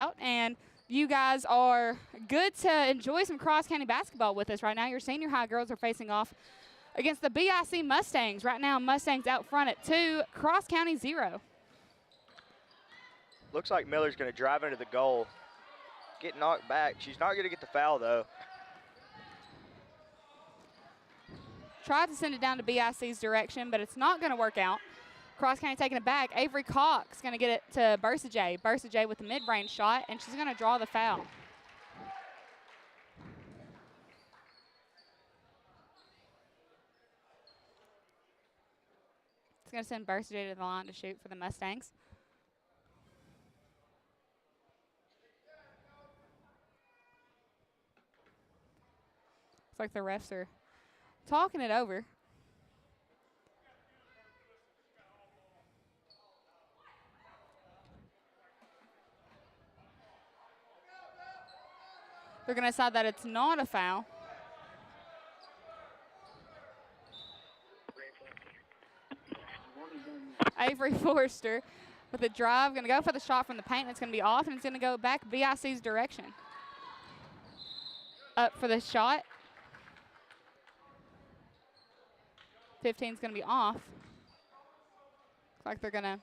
out, and you guys are good to enjoy some cross-county basketball with us right now. Your senior high girls are facing off against the BIC Mustangs. Right now, Mustangs out front at 2, cross-county 0. Looks like Miller's going to drive into the goal, get knocked back. She's not going to get the foul, though. Tried to send it down to BIC's direction, but it's not going to work out. Cross County taking it back. Avery Cox going to get it to Bursajay. Bursajay with the mid-range shot, and she's going to draw the foul. It's going to send Bursajay to the line to shoot for the Mustangs. Looks like the refs are talking it over. They're going to decide that it's not a foul. Avery Forster with a drive, going to go for the shot from the paint. It's going to be off, and it's going to go back BIC's direction. Up for the shot. 15 is going to be off. Looks like they're going to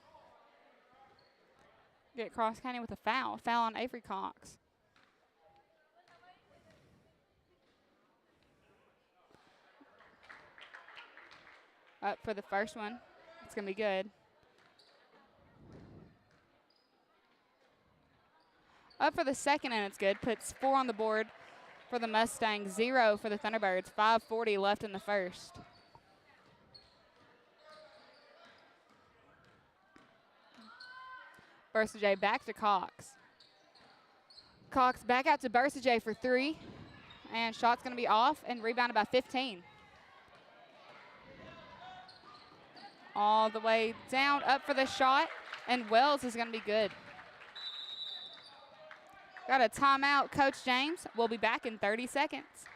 get Cross County with a foul. Foul on Avery Cox. Up for the first one. It's going to be good. Up for the second, and it's good. Puts 4 on the board for the Mustangs, 0 for the Thunderbirds. 5:40 left in the first. Bursajay back to Cox. Cox back out to Bursajay for 3. And shot's going to be off and rebounded by 15. All the way down, up for the shot, and Wells is going to be good. Got a timeout, Coach James. We'll be back in 30 seconds.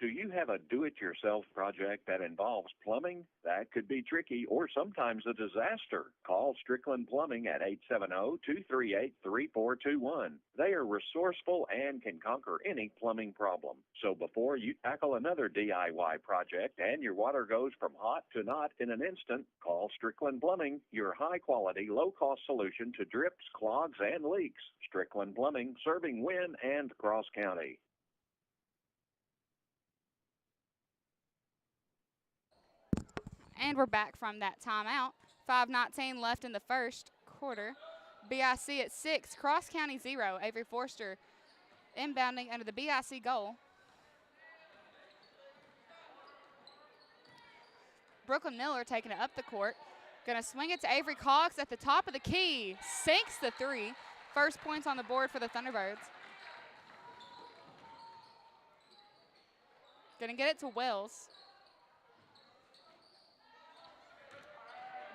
Do you have a do-it-yourself project that involves plumbing? That could be tricky or sometimes a disaster. Call Strickland Plumbing at 870-238-3421. They are resourceful and can conquer any plumbing problem. So before you tackle another DIY project and your water goes from hot to not in an instant, call Strickland Plumbing, your high-quality, low-cost solution to drips, clogs, and leaks. Strickland Plumbing, serving Wynne and Cross County. And we're back from that timeout. 5:19 left in the first quarter. BIC at 6, Cross County 0. Avery Forster inbounding under the BIC goal. Brooklyn Miller taking it up the court. Going to swing it to Avery Cox at the top of the key. Sinks the 3. First points on the board for the Thunderbirds. Going to get it to Wells.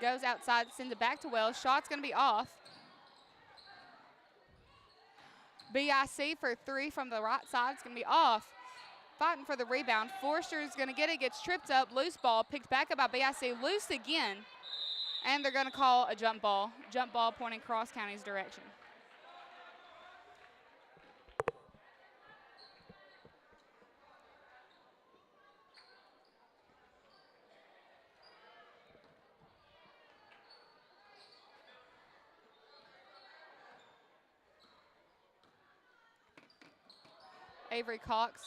Goes outside, sends it back to Wells. Shot's going to be off. BIC for 3 from the right side. It's going to be off. Fighting for the rebound. Forster is going to get it, gets tripped up. Loose ball, picked back up by BIC. Loose again. And they're going to call a jump ball. Jump ball pointing Cross County's direction. Avery Cox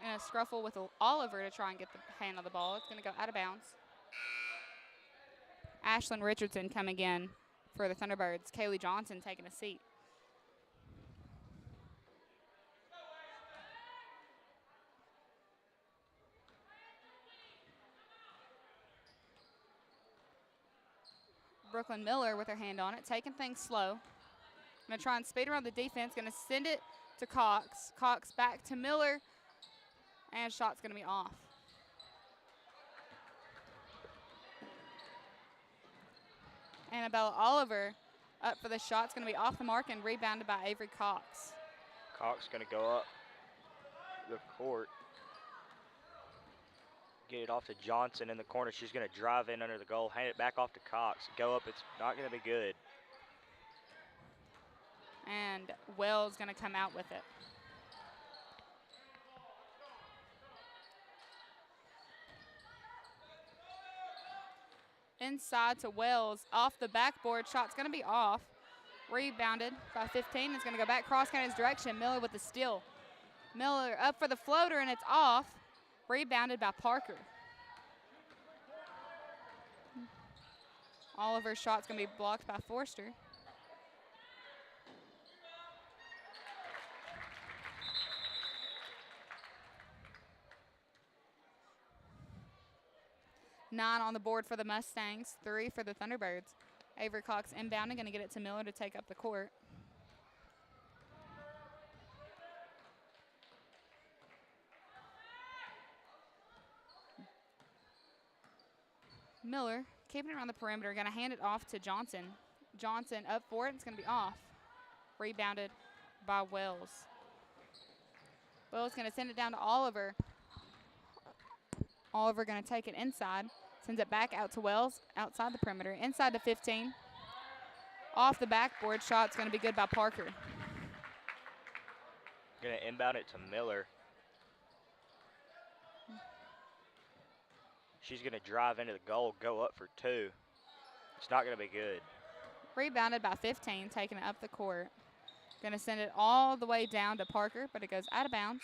in a scruffle with Oliver to try and get the hand on the ball. It's going to go out of bounds. Ashlyn Richardson coming in for the Thunderbirds. Kaylee Johnson taking a seat. Brooklyn Miller with her hand on it, taking things slow. Going to try and speed around the defense. Going to send it to Cox. Cox back to Miller. And shot's going to be off. Annabella Oliver up for the shot. It's going to be off the mark and rebounded by Avery Cox. Cox going to go up the court. Get it off to Johnson in the corner. She's going to drive in under the goal, hand it back off to Cox. Go up, it's not going to be good. And Wells going to come out with it. Inside to Wells, off the backboard. Shot's going to be off. Rebounded by 15. It's going to go back cross county's direction. Miller with the steal. Miller up for the floater, and it's off. Rebounded by Parker. Oliver's shot's going to be blocked by Forster. Nine on the board for the Mustangs, 3 for the Thunderbirds. Avery Cox inbounding, going to get it to Miller to take up the court. Miller keeping it around the perimeter, going to hand it off to Johnson. Johnson up for it, it's going to be off. Rebounded by Wells. Wells going to send it down to Oliver. Oliver going to take it inside, sends it back out to Wells, outside the perimeter, inside to 15. Off the backboard, shot's going to be good by Parker. Going to inbound it to Miller. She's going to drive into the goal, go up for 2. It's not going to be good. Rebounded by 15, taking it up the court. Going to send it all the way down to Parker, but it goes out of bounds.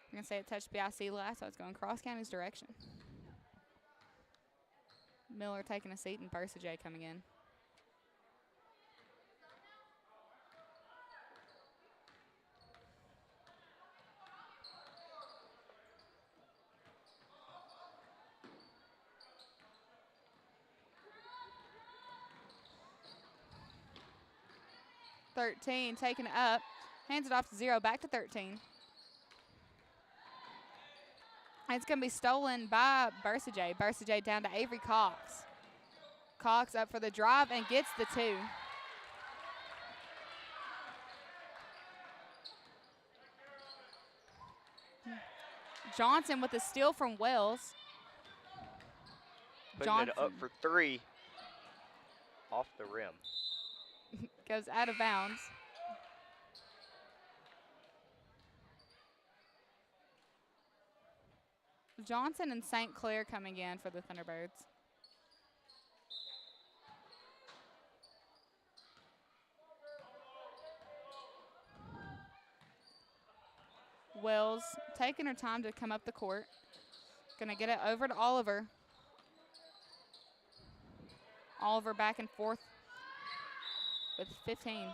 I'm going to say it touched BIC last, so it's going cross county's direction. Miller taking a seat and Bursajay coming in. .13, taking it up, hands it off to 0, back to 13. And it's going to be stolen by Bursajay. Bursajay down to Avery Cox. Cox up for the drive and gets the 2. Johnson with the steal from Wells. Putting it up for 3 off the rim. Goes out of bounds. Johnson and St. Clair coming in for the Thunderbirds. Wells taking her time to come up the court. Gonna get it over to Oliver. Oliver back and forth with 15.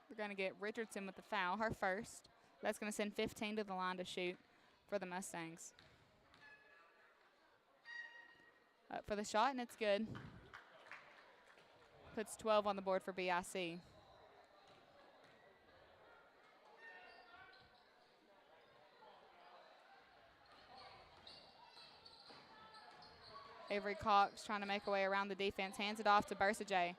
We're going to get Richardson with the foul, her first. That's going to send 15 to the line to shoot for the Mustangs. Up for the shot, and it's good. Puts 12 on the board for BIC. Avery Cox trying to make a way around the defense, hands it off to Bursajay.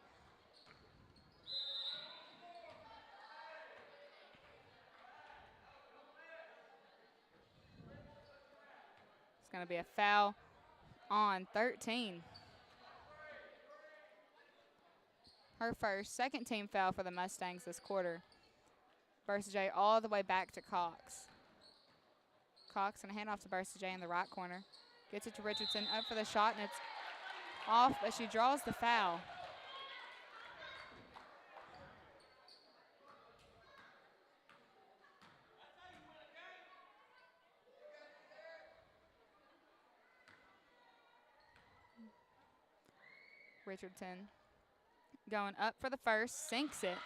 It's going to be a foul on 13. Her first, second team foul for the Mustangs this quarter. Bursajay all the way back to Cox. Cox going to hand off to Bursajay in the right corner. Gets it to Richardson, up for the shot, and it's off, but she draws the foul. Richardson going up for the first, sinks it.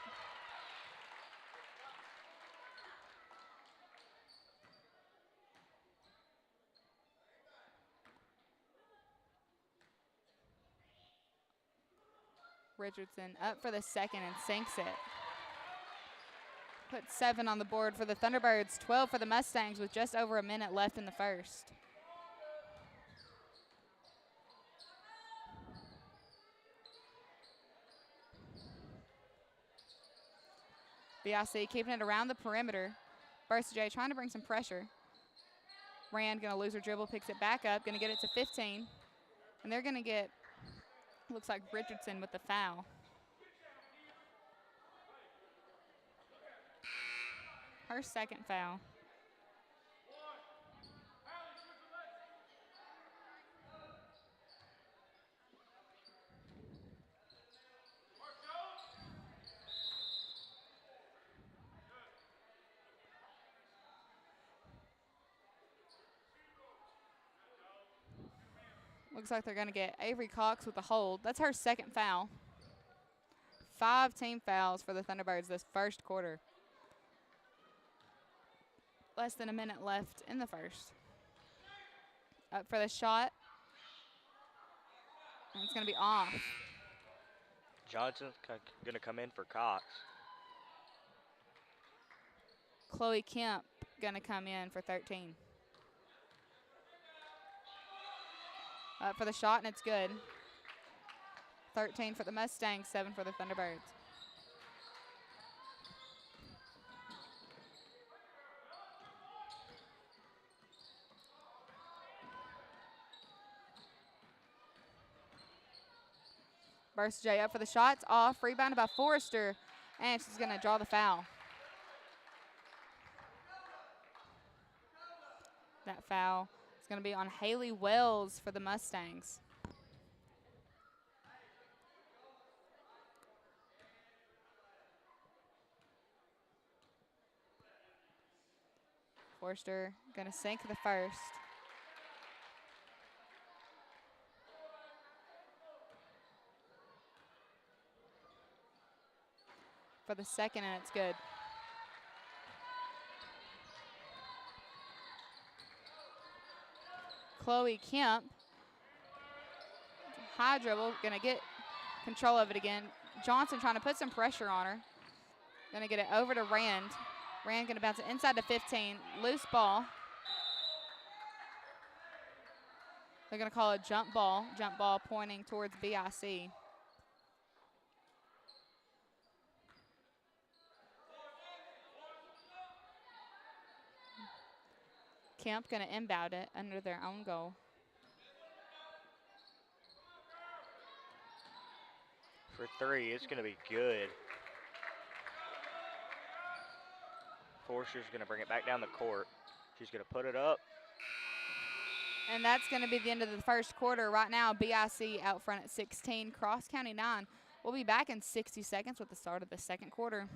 Richardson up for the second and sinks it. Put 7 on the board for the Thunderbirds, 12 for the Mustangs with just over a minute left in the first. BIC keeping it around the perimeter. Bertha J trying to bring some pressure. Rand going to lose her dribble, picks it back up, going to get it to 15. And they're going to get, looks like Richardson with the foul. Her second foul. Looks like they're going to get Avery Cox with the hold. That's her second foul. 5 team fouls for the Thunderbirds this first quarter. Less than a minute left in the first. Up for the shot. And it's going to be off. Johnson's going to come in for Cox. Chloe Kemp going to come in for 13. Up for the shot, and it's good. 13 for the Mustangs, 7 for the Thunderbirds. Bertha J up for the shots, off, rebounded by Forrester, and she's going to draw the foul. That foul is going to be on Haley Wells for the Mustangs. Forrester going to sink the first. For the second, and it's good. Chloe Kemp, high dribble, gonna get control of it again. Johnson trying to put some pressure on her. Gonna get it over to Rand. Rand gonna bounce it inside to 15, loose ball. They're gonna call a jump ball pointing towards BIC. Kemp gonna inbound it under their own goal. For 3, it's going to be good. Forster's going to bring it back down the court. She's going to put it up. And that's gonna be the end of the first quarter. Right now, BIC out front at 16, Cross County 9. We'll be back in 60 seconds with the start of the second quarter.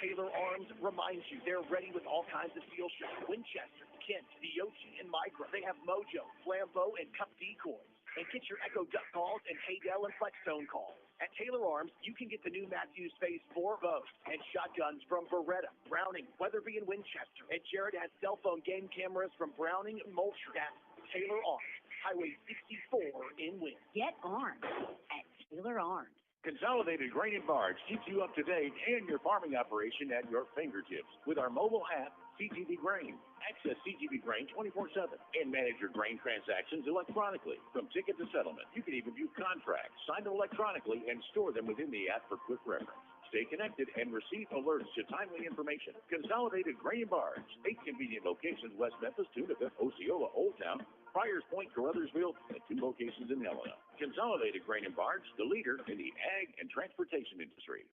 Taylor Arms reminds you they're ready with all kinds of steel strips. Winchester, Kent, Diochi, and Micra. They have Mojo, Flambeau, and Cup decoys. And get your Echo Duck calls and Haydel and Flexstone calls. At Taylor Arms, you can get the new Matthews Phase 4 bows and shotguns from Beretta, Browning, Weatherby, and Winchester. And Jared has cell phone game cameras from Browning and Moultrie. That's Taylor Arms, Highway 64 in Wynn. Get armed at Taylor Arms. Consolidated Grain and Barge keeps you up to date and your farming operation at your fingertips with our mobile app, CGB Grain. Access CGB Grain 24/7 and manage your grain transactions electronically. From ticket to settlement, you can even view contracts, sign them electronically, and store them within the app for quick reference. Stay connected and receive alerts to timely information. Consolidated Grain and Barge, 8 convenient locations: West Memphis, Tunica, Osceola, Old Town, Friars Point, Caruthersville, and 2 locations in Helena. Consolidated Grain and Barge, the leader in the ag and transportation industry.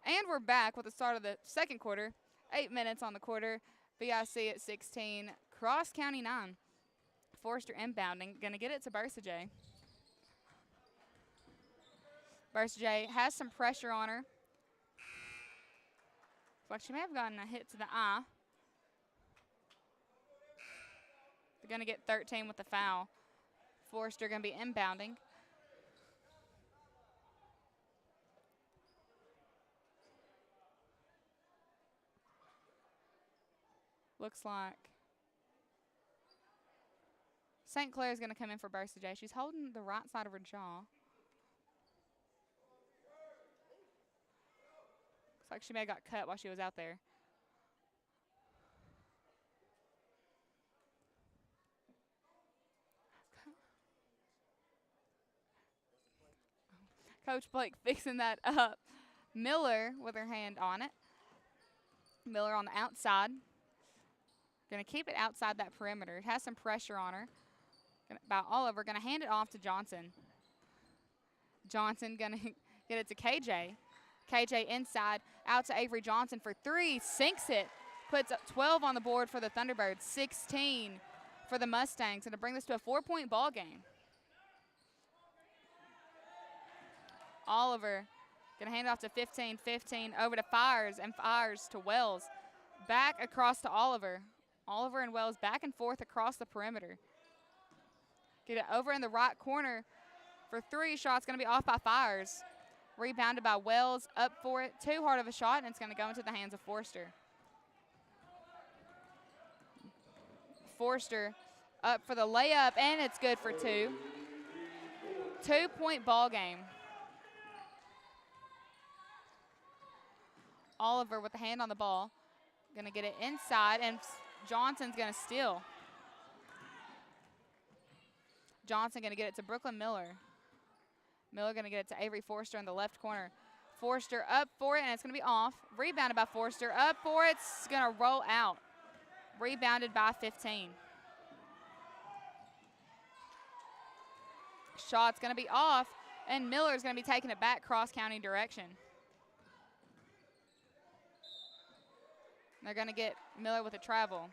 And we're back with the start of the second quarter. 8 minutes on the quarter. BIC at 16, Cross County 9. Forrester inbounding, gonna get it to Bertha J. Bertha J has some pressure on her. Looks like she may have gotten a hit to the eye. They're gonna get 13 with the foul. Forrester gonna be inbounding. Looks like St. Clair is going to come in for Bertha J. She's holding the right side of her jaw. Looks like she may have got cut while she was out there. Coach Blake fixing that up. Miller with her hand on it. Miller on the outside. Going to keep it outside that perimeter. It has some pressure on her. By Oliver, going to hand it off to Johnson. Johnson going to get it to KJ. KJ inside, out to Avery Johnson for three. Sinks it. Puts 12 on the board for the Thunderbirds. 16 for the Mustangs. Going to bring this to a 4-point ball game. Oliver going to hand it off to 15. 15 over to Fires, and Fires to Wells. Back across to Oliver. Oliver and Wells back and forth across the perimeter. Get it over in the right corner for three. Shot's going to be off by Fires. Rebounded by Wells. Up for it. Too hard of a shot, and it's going to go into the hands of Forster. Forster up for the layup, and it's good for two. 2-point ball game. Oliver with the hand on the ball. Going to get it inside, and Johnson's going to steal. Johnson going to get it to Brooklyn Miller. Miller going to get it to Avery Forster in the left corner. Forster up for it, and it's going to be off. Rebounded by Forster. Up for it. It's going to roll out. Rebounded by 15. Shot's going to be off, and Miller's going to be taking it back cross-county direction. They're going to get Miller with a travel.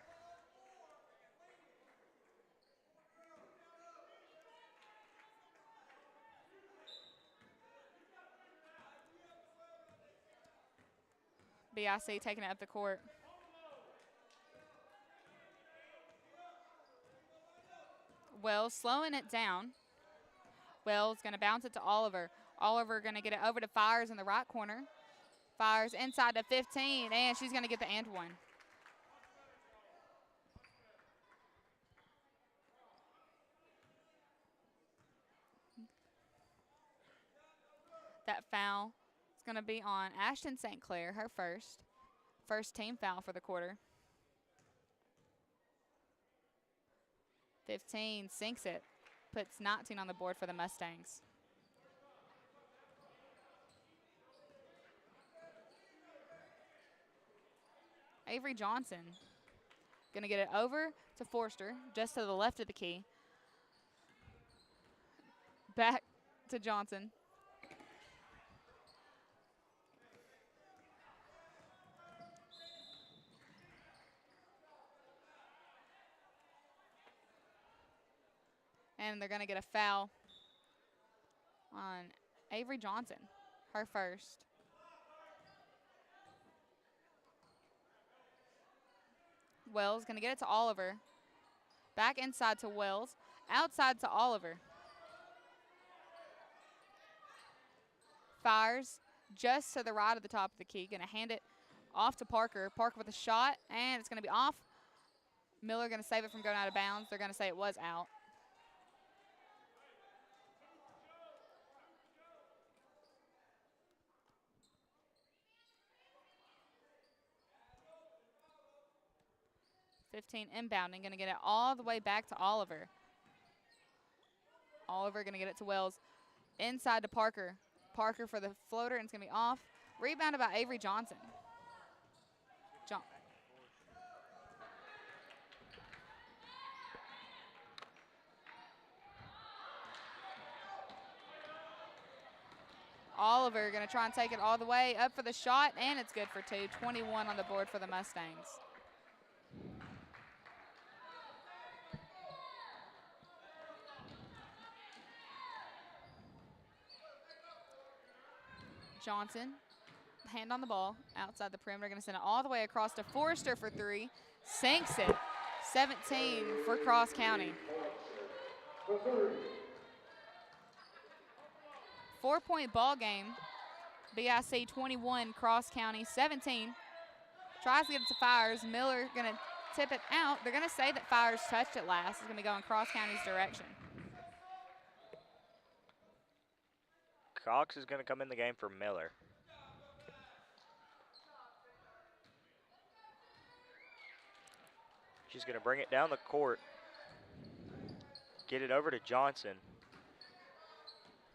BIC taking it up the court. Wells slowing it down. Wells going to bounce it to Oliver. Oliver going to get it over to Fires in the right corner. Fires inside to 15, and she's going to get the and one. That foul is going to be on Ashton St. Clair, her first team foul for the quarter. 15 sinks it, puts 19 on the board for the Mustangs. Avery Johnson going to get it over to Forster, just to the left of the key. Back to Johnson. And they're going to get a foul on Avery Johnson, her first. Wells going to get it to Oliver. Back inside to Wells. Outside to Oliver. Fires just to the right of the top of the key. Going to hand it off to Parker. Parker with a shot, and it's going to be off. Miller going to save it from going out of bounds. They're going to say it was out. Inbounding, going to get it all the way back to Oliver. Oliver going to get it to Wells. Inside to Parker. Parker for the floater, and it's going to be off. Rebounded by Avery Johnson. Oliver going to try and take it all the way up for the shot, and it's good for two. 21 on the board for the Mustangs. Johnson, hand on the ball, outside the perimeter, going to send it all the way across to Forster for three. Sinks it. 17 for Cross County. 4-point ball game. BIC 21, Cross County 17. Tries to get it to Fires. Miller going to tip it out. They're going to say that Fires touched it last. It's going to be going Cross County's direction. Cox is going to come in the game for Miller. She's going to bring it down the court. Get it over to Johnson.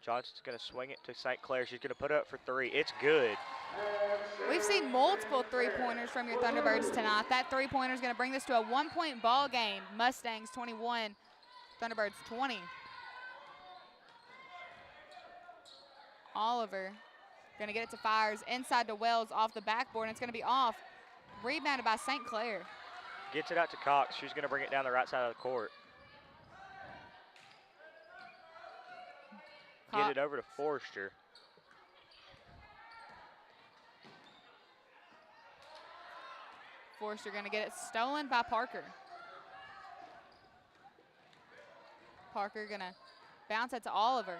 Johnson's going to swing it to St. Clair. She's going to put it up for 3. It's good. We've seen multiple three-pointers from your Thunderbirds tonight. That three-pointer is going to bring this to a one-point ball game. Mustangs 21, Thunderbirds 20. Oliver going to get it to Fires inside to Wells off the backboard, and it's going to be off. Rebounded by St. Clair. Gets it out to Cox. She's going to bring it down the right side of the court. Get it over to Forrester. Forrester going to get it stolen by Parker. Parker going to bounce it to Oliver.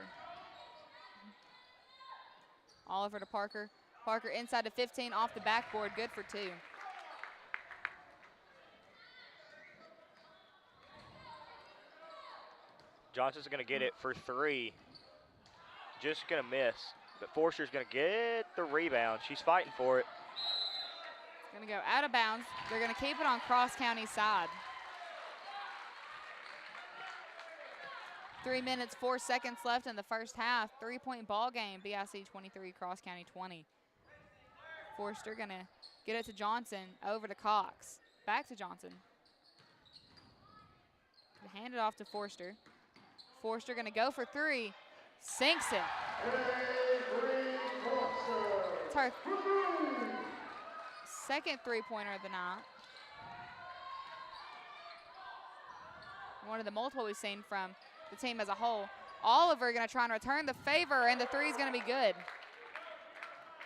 Oliver to Parker. Parker inside to 15 off the backboard. Good for 2. Johnson's going to get it for 3. Just going to miss. But Forster's going to get the rebound. She's fighting for it. Going to go out of bounds. They're going to keep it on Cross County's side. 3 minutes, 4 seconds left in the first half. 3-point ball game. BIC 23, Cross County 20. Forster going to get it to Johnson. Over to Cox. Back to Johnson. Hand it off to Forster. Forster going to go for 3. Sinks it. It's her second three-pointer of the night. One of the multiple we've seen from the team as a whole. Oliver going to try and return the favor, and the 3 is going to be good.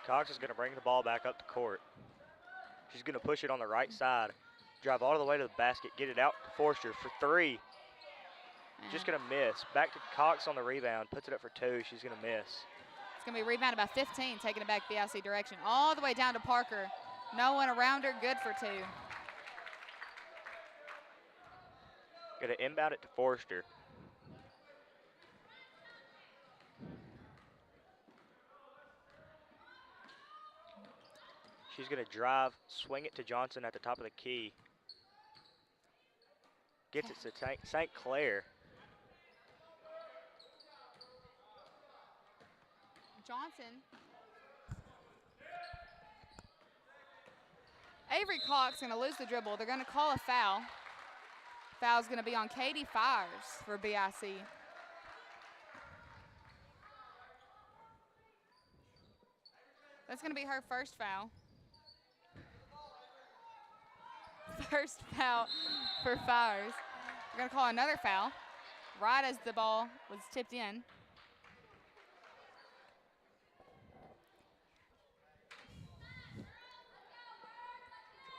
Cox is going to bring the ball back up the court. She's going to push it on the right side. Drive all the way to the basket. Get it out to Forster for 3. Just going to miss. Back to Cox on the rebound. Puts it up for 2. She's going to miss. It's going to be rebounded by 15, taking it back BIC direction. All the way down to Parker. No one around her. Good for 2. Going to inbound it to Forster. She's going to drive, swing it to Johnson at the top of the key. Gets it to St. Clair. Johnson. Avery Cox going to lose the dribble. They're going to call a foul. Foul's going to be on Katie Fires for BIC. That's going to be her first foul. First foul for Fires. We're going to call another foul right as the ball was tipped in.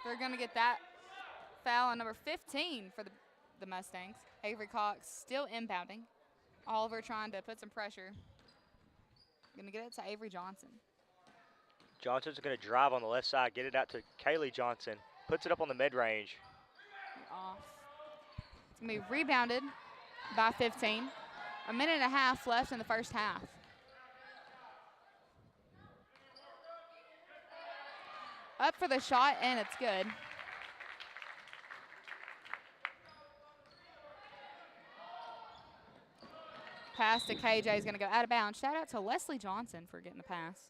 They're going to get that foul on number 15 for the Mustangs. Avery Cox still inbounding. Oliver trying to put some pressure. Going to get it to Avery Johnson. Johnson's going to drive on the left side, get it out to Kaylee Johnson. Puts it up on the mid-range. Off. It's going to be rebounded by 15. A minute and a half left in the first half. Up for the shot, and it's good. Pass to KJ is going to go out of bounds. Shout out to Leslie Johnson for getting the pass.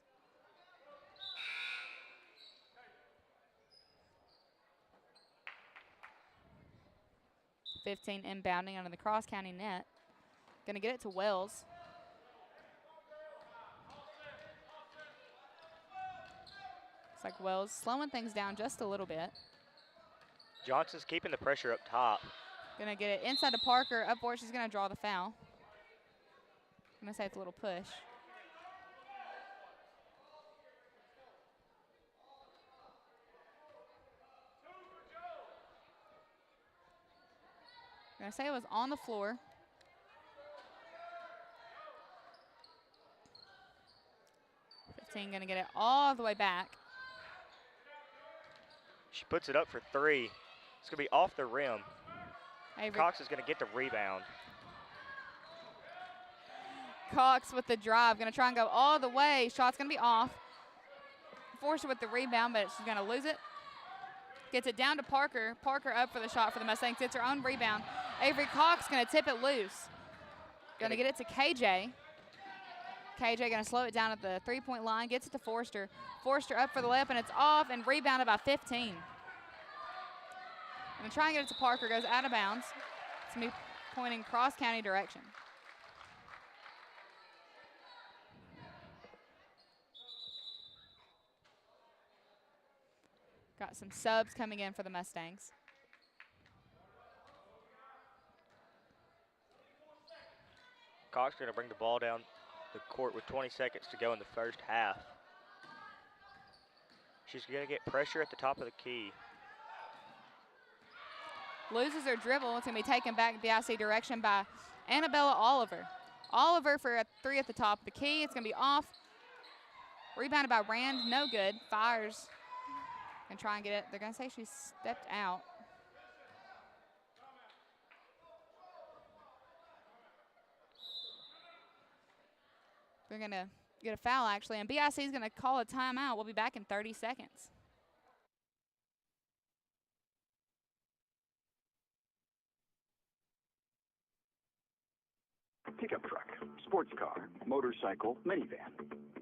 .15 inbounding under the Cross County net. Going to get it to Wells. Looks like Wells slowing things down just a little bit. Johnson's keeping the pressure up top. Going to get it inside to Parker. Upboard, she's going to draw the foul. I'm going to say it's a little push. I'm going to say it was on the floor. Going to get it all the way back. She puts it up for 3. It's going to be off the rim. Avery Cox is going to get the rebound. Cox with the drive. Going to try and go all the way. Shot's going to be off. Forster with the rebound, but she's going to lose it. Gets it down to Parker. Parker up for the shot for the Mustangs. Gets her own rebound. Avery Cox going to tip it loose. Going to get it to KJ. KJ going to slow it down at the three-point line, gets it to Forster. Forster up for the layup, and it's off and rebounded by 15. Going to try and get it to Parker, goes out of bounds. It's going to be pointing cross-county direction. Got some subs coming in for the Mustangs. Cox going to bring the ball down the court with 20 seconds to go in the first half. She's going to get pressure at the top of the key. Loses her dribble. It's going to be taken back BIC direction by Annabella Oliver. Oliver for a three at the top of the key. It's going to be off. Rebounded by Rand. No good. Fires. Going to try and get it. They're going to say she stepped out. They're going to get a foul, actually, and BIC is going to call a timeout. We'll be back in 30 seconds. Pickup truck, sports car, motorcycle, minivan,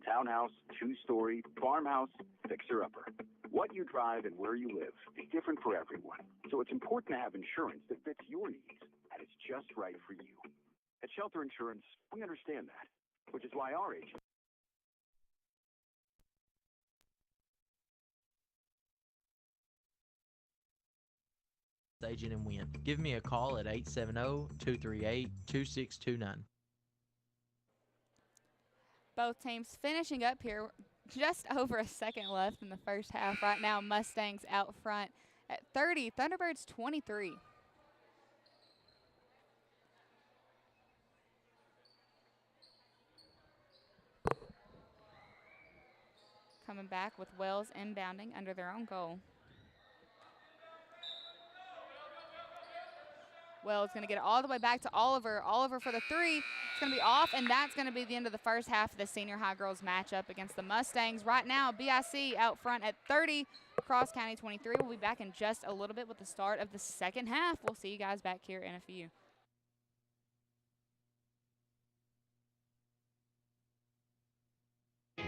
townhouse, two-story, farmhouse, fixer-upper. What you drive and where you live is different for everyone, so it's important to have insurance that fits your needs and is just right for you. At Shelter Insurance, we understand that, which is why our agent agent and win. Give me a call at 870-238-2629. Both teams finishing up here. Just over a second left in the first half. Right now, Mustangs out front at 30, Thunderbirds 23. Coming back with Wells inbounding under their own goal. Wells going to get it all the way back to Oliver. Oliver for the three. It's going to be off, and that's going to be the end of the first half of the senior high girls matchup against the Mustangs. Right now, BIC out front at 30, Cross County 23. We'll be back in just a little bit with the start of the second half. We'll see you guys back here in a few.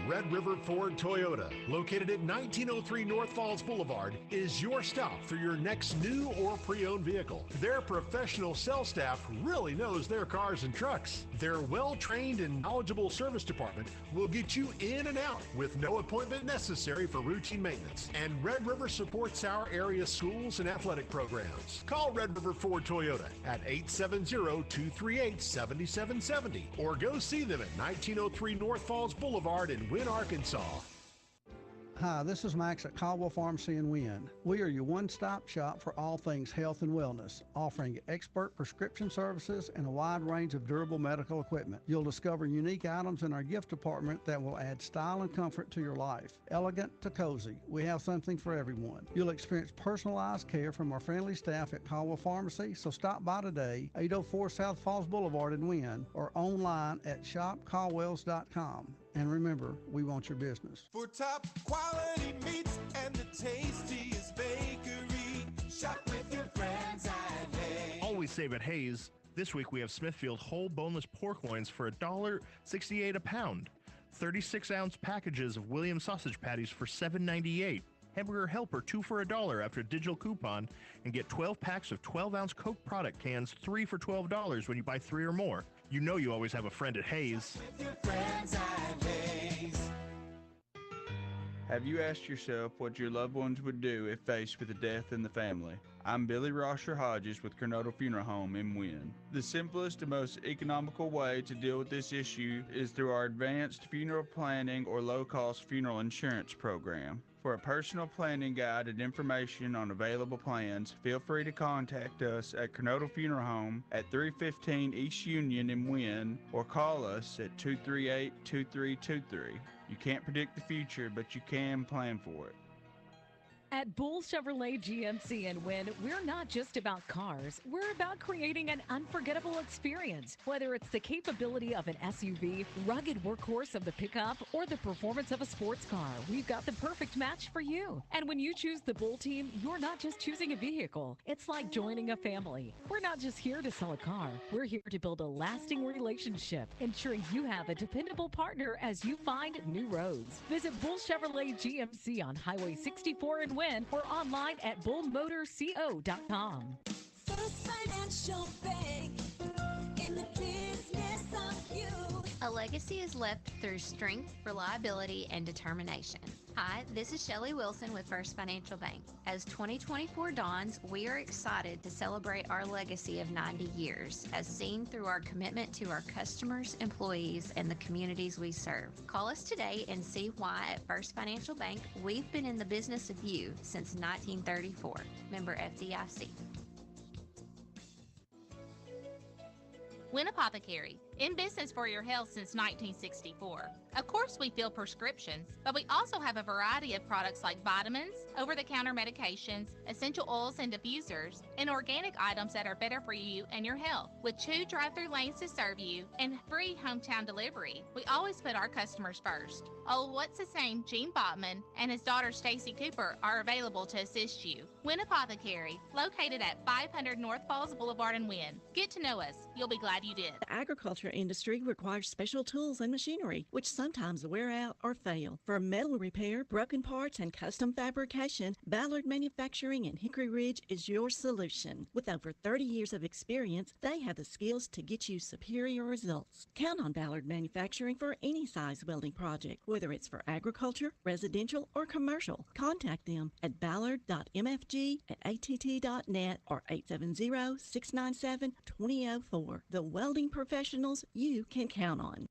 Red River Ford Toyota, located at 1903 North Falls Boulevard, is your stop for your next new or pre-owned vehicle. Their professional sales staff really knows their cars and trucks. Their well-trained and knowledgeable service department will get you in and out with no appointment necessary for routine maintenance. And Red River supports our area schools and athletic programs. Call Red River Ford Toyota at 870-238-7770 or go see them at 1903 North Falls Boulevard in Wynne, Arkansas. Hi, this is Max at Caldwell Pharmacy in Wynne. We are your one-stop shop for all things health and wellness, offering expert prescription services and a wide range of durable medical equipment. You'll discover unique items in our gift department that will add style and comfort to your life. Elegant to cozy, we have something for everyone. You'll experience personalized care from our friendly staff at Caldwell Pharmacy, so stop by today, 804 South Falls Boulevard in Wynne, or online at shopcaldwells.com. And remember, we want your business. For top quality meats and the tastiest bakery, shop with your friends at Hayes. Always save at Hayes. This week we have Smithfield whole boneless pork loins for $1.68 a pound. 36-ounce packages of Williams sausage patties for $7.98. Hamburger Helper 2 for $1 after a digital coupon, and get 12 packs of 12-ounce Coke product cans 3 for $12 when you buy 3 or more. You know you always have a friend at Hayes. With your friends at Hayes. Have you asked yourself what your loved ones would do if faced with a death in the family? I'm Billy Rosher Hodges with Coronado Funeral Home in Wynne. The simplest and most economical way to deal with this issue is through our advanced funeral planning or low-cost funeral insurance program. For a personal planning guide and information on available plans, feel free to contact us at Coronado Funeral Home at 315 East Union in Wynne or call us at 238-2323. You can't predict the future, but you can plan for it. At Bull Chevrolet GMC in Wynn, we're not just about cars. We're about creating an unforgettable experience. Whether it's the capability of an SUV, rugged workhorse of the pickup, or the performance of a sports car, we've got the perfect match for you. And when you choose the Bull team, you're not just choosing a vehicle. It's like joining a family. We're not just here to sell a car. We're here to build a lasting relationship, ensuring you have a dependable partner as you find new roads. Visit Bull Chevrolet GMC on Highway 64 in Wynn or online at bullmotorco.com. First Financial Bank, in the business of you. A legacy is left through strength, reliability, and determination. Hi, this is Shelley Wilson with First Financial Bank. As 2024 dawns, we are excited to celebrate our legacy of 90 years, as seen through our commitment to our customers, employees, and the communities we serve. Call us today and see why at First Financial Bank we've been in the business of you since 1934. Member FDIC. Wynn Apothecary, in business for your health since 1964. Of course, we fill prescriptions, but we also have a variety of products like vitamins, over-the-counter medications, essential oils and diffusers, and organic items that are better for you and your health. With 2 drive-through lanes to serve you and free hometown delivery, we always put our customers first. Oh, what's his name? Gene Botman and his daughter Stacy Cooper are available to assist you. Wynn Apothecary, located at 500 North Falls Boulevard in Wynn. Get to know us. You'll be glad you did. The agriculture industry requires special tools and machinery, which sometimes wear out or fail. For metal repair, broken parts, and custom fabrication, Ballard Manufacturing in Hickory Ridge is your solution. With over 30 years of experience, they have the skills to get you superior results. Count on Ballard Manufacturing for any size welding project, whether it's for agriculture, residential, or commercial. Contact them at ballard.mfg@att.net or 870-697-2004. The welding professionals you can count on.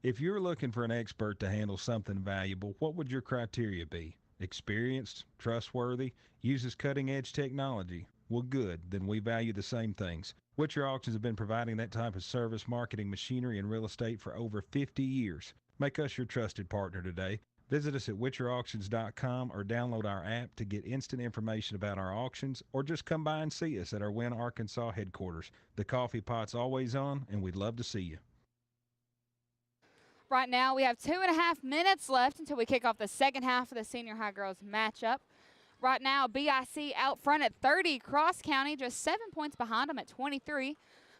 If you're looking for an expert to handle something valuable, what would your criteria be? Experienced, trustworthy, uses cutting-edge technology? Well, good, then we value the same things. Witcher Auctions have been providing that type of service, marketing, machinery, and real estate for over 50 years. Make us your trusted partner today. Visit us at WitcherAuctions.com or download our app to get instant information about our auctions, or just come by and see us at our Wynn, Arkansas headquarters. The coffee pot's always on, and we'd love to see you. Right now, we have 2.5 minutes left until we kick off the second half of the senior high girls matchup. Right now, BIC out front at 30. Cross County just 7 points behind them at 23.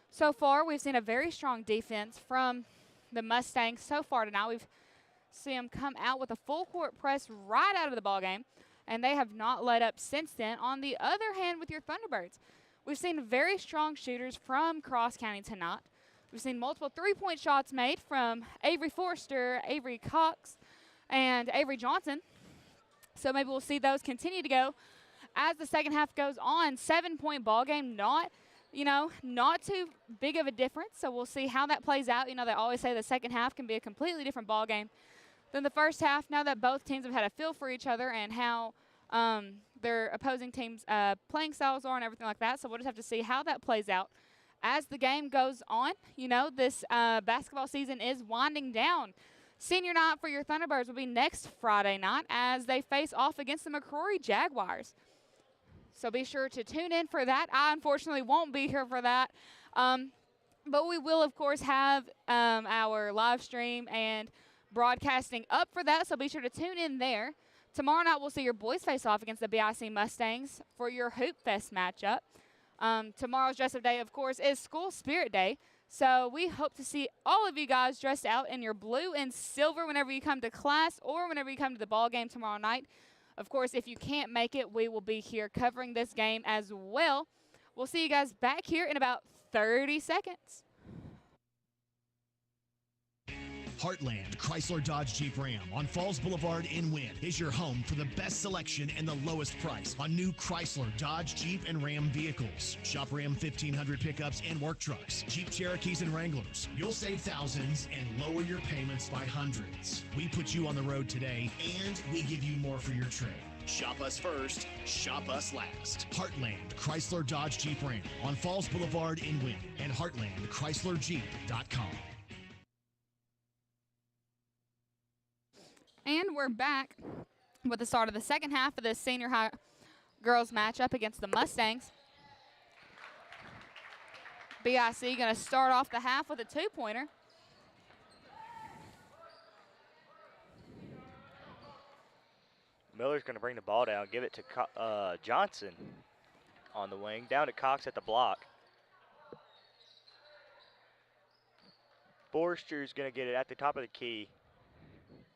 So far, we've seen a very strong defense from the Mustangs. So far tonight, we've seen them come out with a full court press right out of the ballgame, and they have not let up since then. On the other hand, with your Thunderbirds, we've seen very strong shooters from Cross County tonight. We've seen multiple three-point shots made from Avery Forster, Avery Cox, and Avery Johnson. So maybe we'll see those continue to go as the second half goes on. 7-point ball game, not too big of a difference. So we'll see how that plays out. You know, they always say the second half can be a completely different ball game than the first half. Now that both teams have had a feel for each other and how their opposing teams' playing styles are and everything like that. So we'll just have to see how that plays out as the game goes on. You know, this basketball season is winding down. Senior night for your Thunderbirds will be next Friday night as they face off against the McCrory Jaguars. So be sure to tune in for that. I unfortunately won't be here for that. But we will, of course, have our live stream and broadcasting up for that. So be sure to tune in there. Tomorrow night we'll see your boys face off against the BIC Mustangs for your Hoop Fest matchup. Tomorrow's dress-up day, of course, is School Spirit Day. So we hope to see all of you guys dressed out in your blue and silver whenever you come to class or whenever you come to the ball game tomorrow night. Of course, if you can't make it, we will be here covering this game as well. We'll see you guys back here in about 30 seconds. Heartland Chrysler Dodge Jeep Ram on Falls Boulevard in Wynn is your home for the best selection and the lowest price on new Chrysler, Dodge, Jeep, and Ram vehicles. Shop Ram 1500 pickups and work trucks, Jeep Cherokees and Wranglers. You'll save thousands and lower your payments by hundreds. We put you on the road today, and we give you more for your trade. Shop us first, shop us last. Heartland Chrysler Dodge Jeep Ram on Falls Boulevard in Wynn and heartlandchryslerjeep.com. And we're back with the start of the second half of this senior high girls matchup against the Mustangs. BIC going to start off the half with a two-pointer. Miller's going to bring the ball down, give it to Johnson on the wing, down to Cox at the block. Forster's going to get it at the top of the key.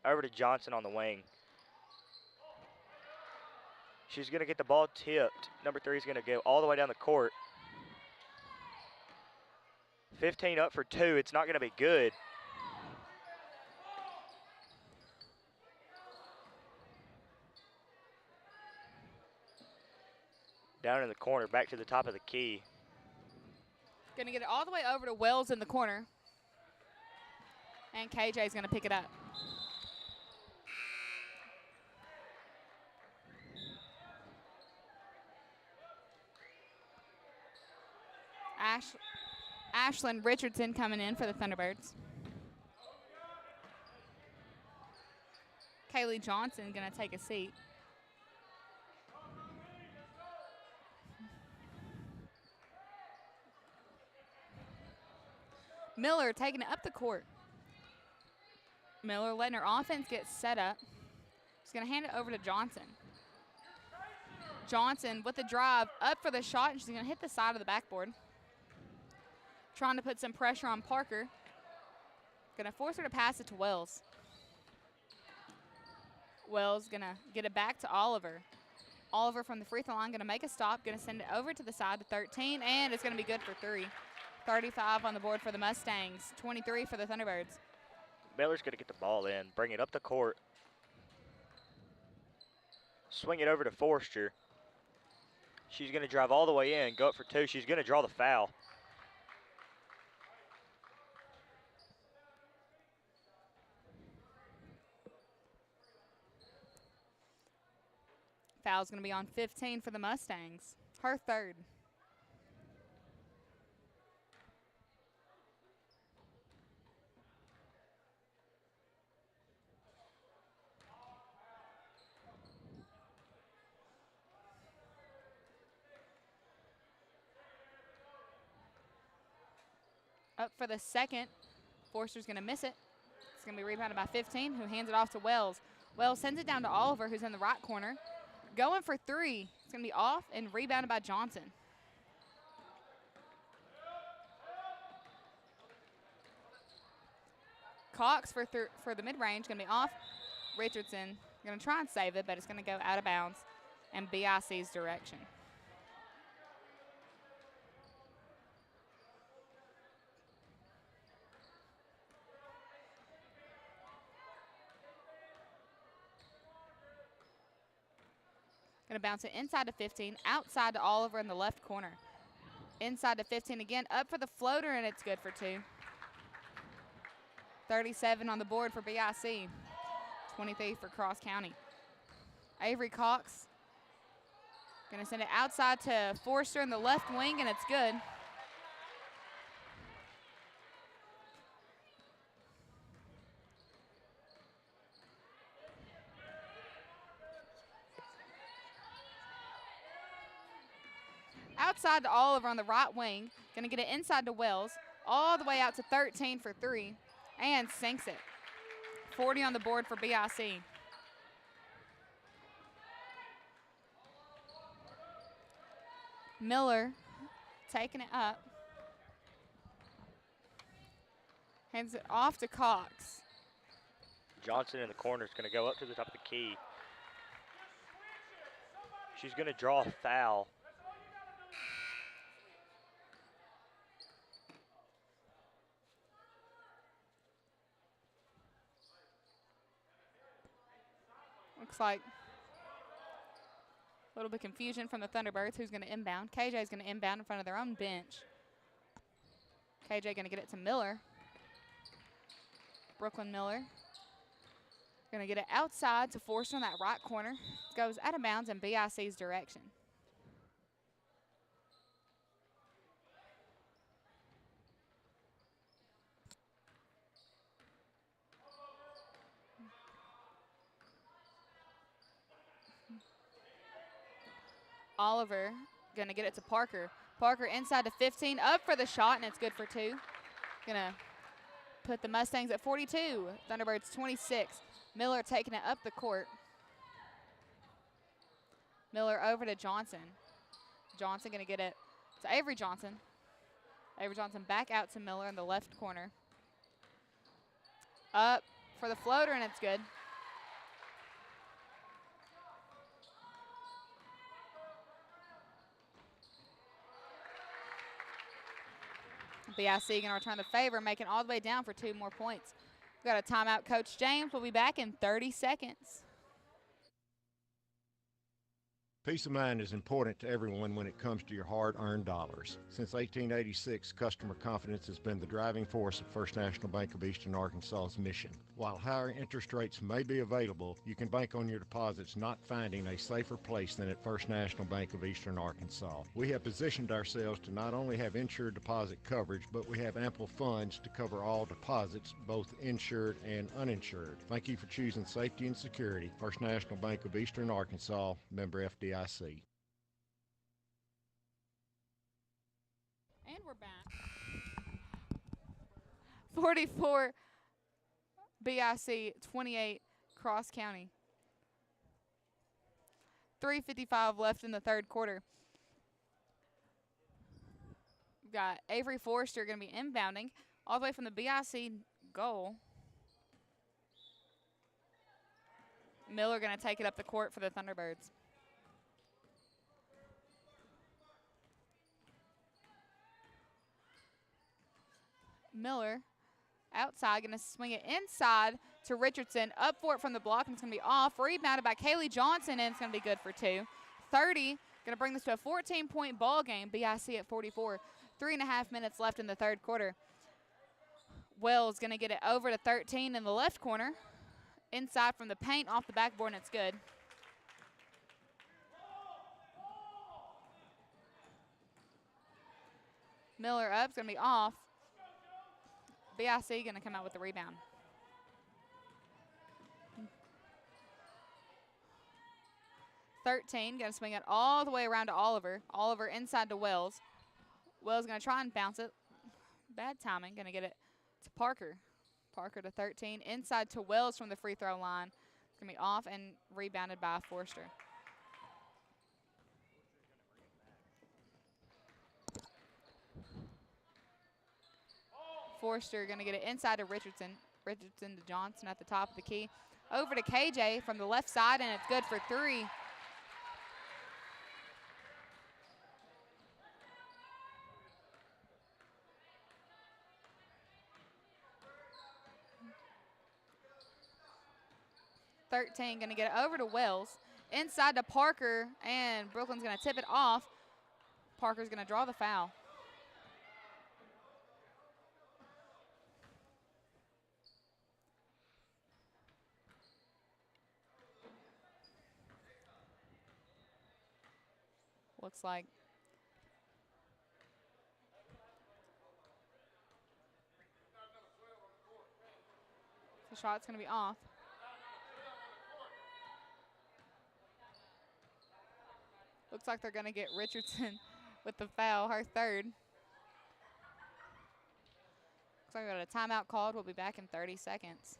Over to Johnson on the wing. She's going to get the ball tipped. Number 3 is going to go all the way down the court. 15 up for 2. It's not going to be good. Down in the corner, back to the top of the key. Going to get it all the way over to Wells in the corner. And KJ is going to pick it up. Ashlyn Richardson coming in for the Thunderbirds. Kaylee Johnson going to take a seat. Miller taking it up the court. Miller letting her offense get set up. She's going to hand it over to Johnson. Johnson with the drive up for the shot, and she's going to hit the side of the backboard. Trying to put some pressure on Parker. Going to force her to pass it to Wells. Wells going to get it back to Oliver. Oliver from the free throw line going to make a stop, going to send it over to the side to 13, and it's going to be good for 3. 35 on the board for the Mustangs, 23 for the Thunderbirds. Miller's going to get the ball in, bring it up the court. Swing it over to Forster. She's going to drive all the way in, go up for 2. She's going to draw the foul. Foul's going to be on 15 for the Mustangs. Her third. Up for the second. Forster's going to miss it. It's going to be rebounded by 15, who hands it off to Wells. Wells sends it down to Oliver, who's in the right corner. Going for 3. It's going to be off and rebounded by Johnson. Cox for the mid-range, going to be off. Richardson going to try and save it, but it's going to go out of bounds in BIC's direction. Going to bounce it inside to 15, outside to Oliver in the left corner. Inside to 15 again, up for the floater, and it's good for 2. 37 on the board for BIC, 23 for Cross County. Avery Cox going to send it outside to Forster in the left wing, and it's good. Outside to Oliver on the right wing. Going to get it inside to Wells. All the way out to 13 for 3. And sinks it. 40 on the board for BIC. Miller taking it up. Hands it off to Cox. Johnson in the corner is going to go up to the top of the key. She's going to draw a foul. Looks like a little bit confusion from the Thunderbirds. Who's going to inbound? KJ is going to inbound in front of their own bench. KJ going to get it to Miller. Brooklyn Miller going to get it outside to Forster in that right corner. Goes out of bounds in BIC's direction. Oliver going to get it to Parker. Parker inside to 15, up for the shot, and it's good for 2. Going to put the Mustangs at 42. Thunderbirds 26. Miller taking it up the court. Miller over to Johnson. Johnson going to get it to Avery Johnson. Avery Johnson back out to Miller in the left corner. Up for the floater, and it's good. BIC going to return the favor, making all the way down for 2 more points. We've got a timeout. Coach James will be back in 30 seconds. Peace of mind is important to everyone when it comes to your hard-earned dollars. Since 1886, customer confidence has been the driving force of First National Bank of Eastern Arkansas's mission. While higher interest rates may be available, you can bank on your deposits not finding a safer place than at First National Bank of Eastern Arkansas. We have positioned ourselves to not only have insured deposit coverage, but we have ample funds to cover all deposits, both insured and uninsured. Thank you for choosing safety and security. First National Bank of Eastern Arkansas, member FDIC. And we're back. 44 BIC, 28 Cross County. 3:55 left in the third quarter. We've got Avery Forster going to be inbounding all the way from the BIC goal. Miller going to take it up the court for the Thunderbirds. Miller outside, going to swing it inside to Richardson. Up for it from the block, and it's going to be off. Rebounded by Kaylee Johnson, and it's going to be good for 2. 30, going to bring this to a 14-point ball game. BIC at 44. 3.5 minutes left in the third quarter. Wells going to get it over to 13 in the left corner. Inside from the paint, off the backboard, and it's good. Miller up, it's going to be off. BIC going to come out with the rebound. Going to swing it all the way around to Oliver. Oliver inside to Wells. Wells going to try and bounce it. Bad timing. Going to get it to Parker. Parker to 13. Inside to Wells from the free throw line. It's going to be off and rebounded by Forster. Forster going to get it inside to Richardson. Richardson to Johnson at the top of the key. Over to KJ from the left side, and it's good for 3. Going to get it over to Wells. Inside to Parker, and Brooklyn's going to tip it off. Parker's going to draw the foul. Looks like the shot's going to be off. Looks like they're going to get Richardson with the foul, her third. Looks like we got a timeout called. We'll be back in 30 seconds.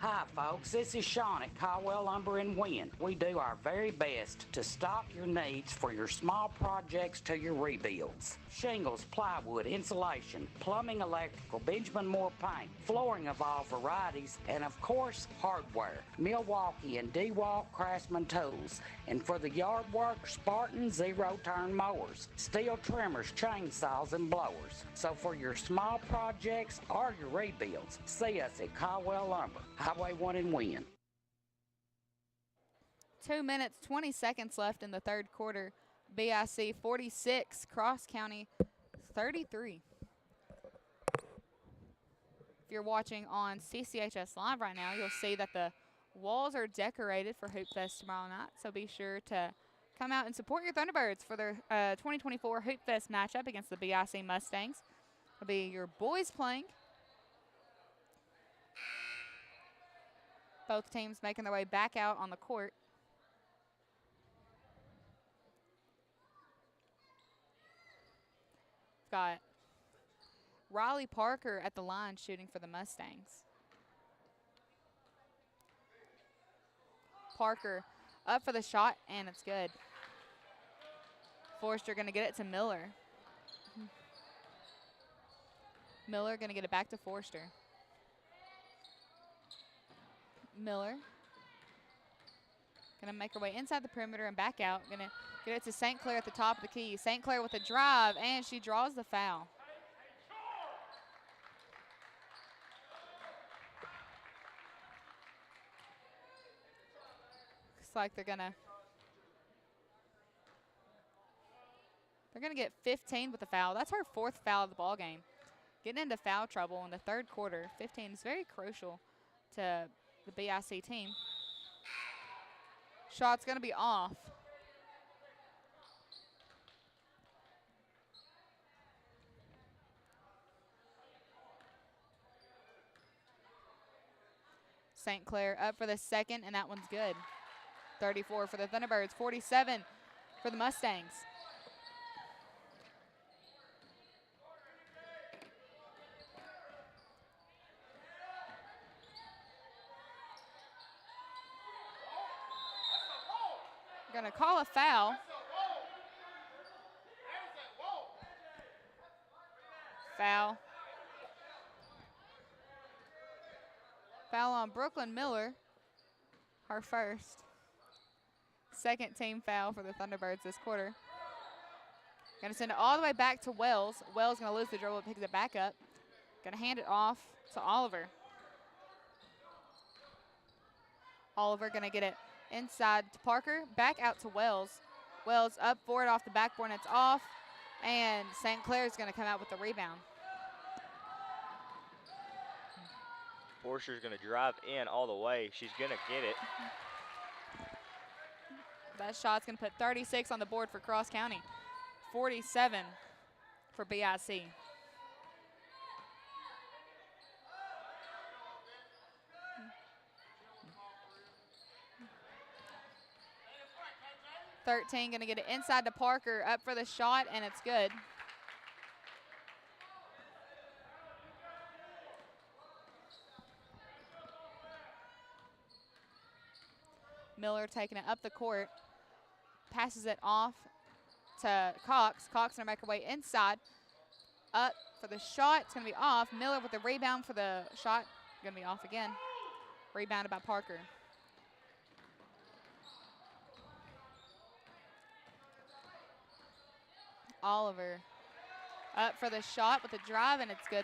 Hi, folks. This is Sean at Caldwell Lumber and Wynn. We do our very best to stock your needs for your small projects to your rebuilds. Shingles, plywood, insulation, plumbing, electrical, Benjamin Moore paint, flooring of all varieties, and of course, hardware. Milwaukee and DeWalt Craftsman tools. And for the yard work, Spartan zero-turn mowers, steel trimmers, chainsaws, and blowers. So for your small projects or your rebuilds, see us at Caldwell Lumber, Highway 1 in Wynn. 2 minutes, 20 seconds left in the third quarter. BIC 46, Cross County 33. If you're watching on CCHS Live right now, you'll see that the walls are decorated for Hoop Fest tomorrow night, so be sure to come out and support your Thunderbirds for their 2024 Hoop Fest matchup against the BIC Mustangs. It'll be your boys playing. Both teams making their way back out on the court. Got Riley Parker at the line shooting for the Mustangs. Parker up for the shot, and it's good. Forster going to get it to Miller. Miller going to get it back to Forster. Miller going to make her way inside the perimeter and back out. Going to get it to St. Clair at the top of the key. St. Clair with a drive, and she draws the foul. Looks like they're gonna get 15 with the foul. That's her fourth foul of the ball game. Getting into foul trouble in the third quarter. 15 is very crucial to the BIC team. Shot's gonna be off. St. Clair up for the second, and that one's good. 34 for the Thunderbirds, 47 for the Mustangs. Going to call a foul. Foul. Foul on Brooklyn Miller, her first. Second team foul for the Thunderbirds this quarter. Going to send it all the way back to Wells. Wells going to lose the dribble, picks it back up. Going to hand it off to Oliver. Oliver going to get it inside to Parker, back out to Wells. Wells up for it off the backboard, and it's off. And St. Clair's going to come out with the rebound. Forster's going to drive in all the way. She's going to get it. That shot's going to put 36 on the board for Cross County. 47 for BIC. Thirteen going to get it inside to Parker, up for the shot, and it's good. Miller taking it up the court, passes it off to Cox. Cox going to make her way inside, up for the shot. It's going to be off. Miller with the rebound for the shot. Going to be off again. Rebounded by Parker. Oliver up for the shot with the drive, and it's good.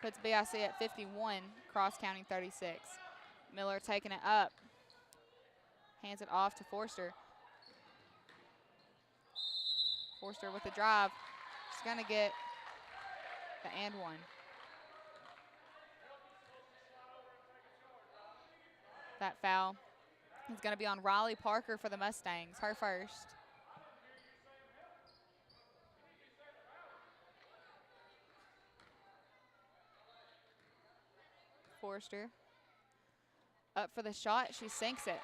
Puts BIC at 51, Cross County 36. Miller taking it up. Hands it off to Forster. Forster with the drive. She's going to get the and one. That foul is going to be on Riley Parker for the Mustangs, her first. Forster up for the shot. She sinks it.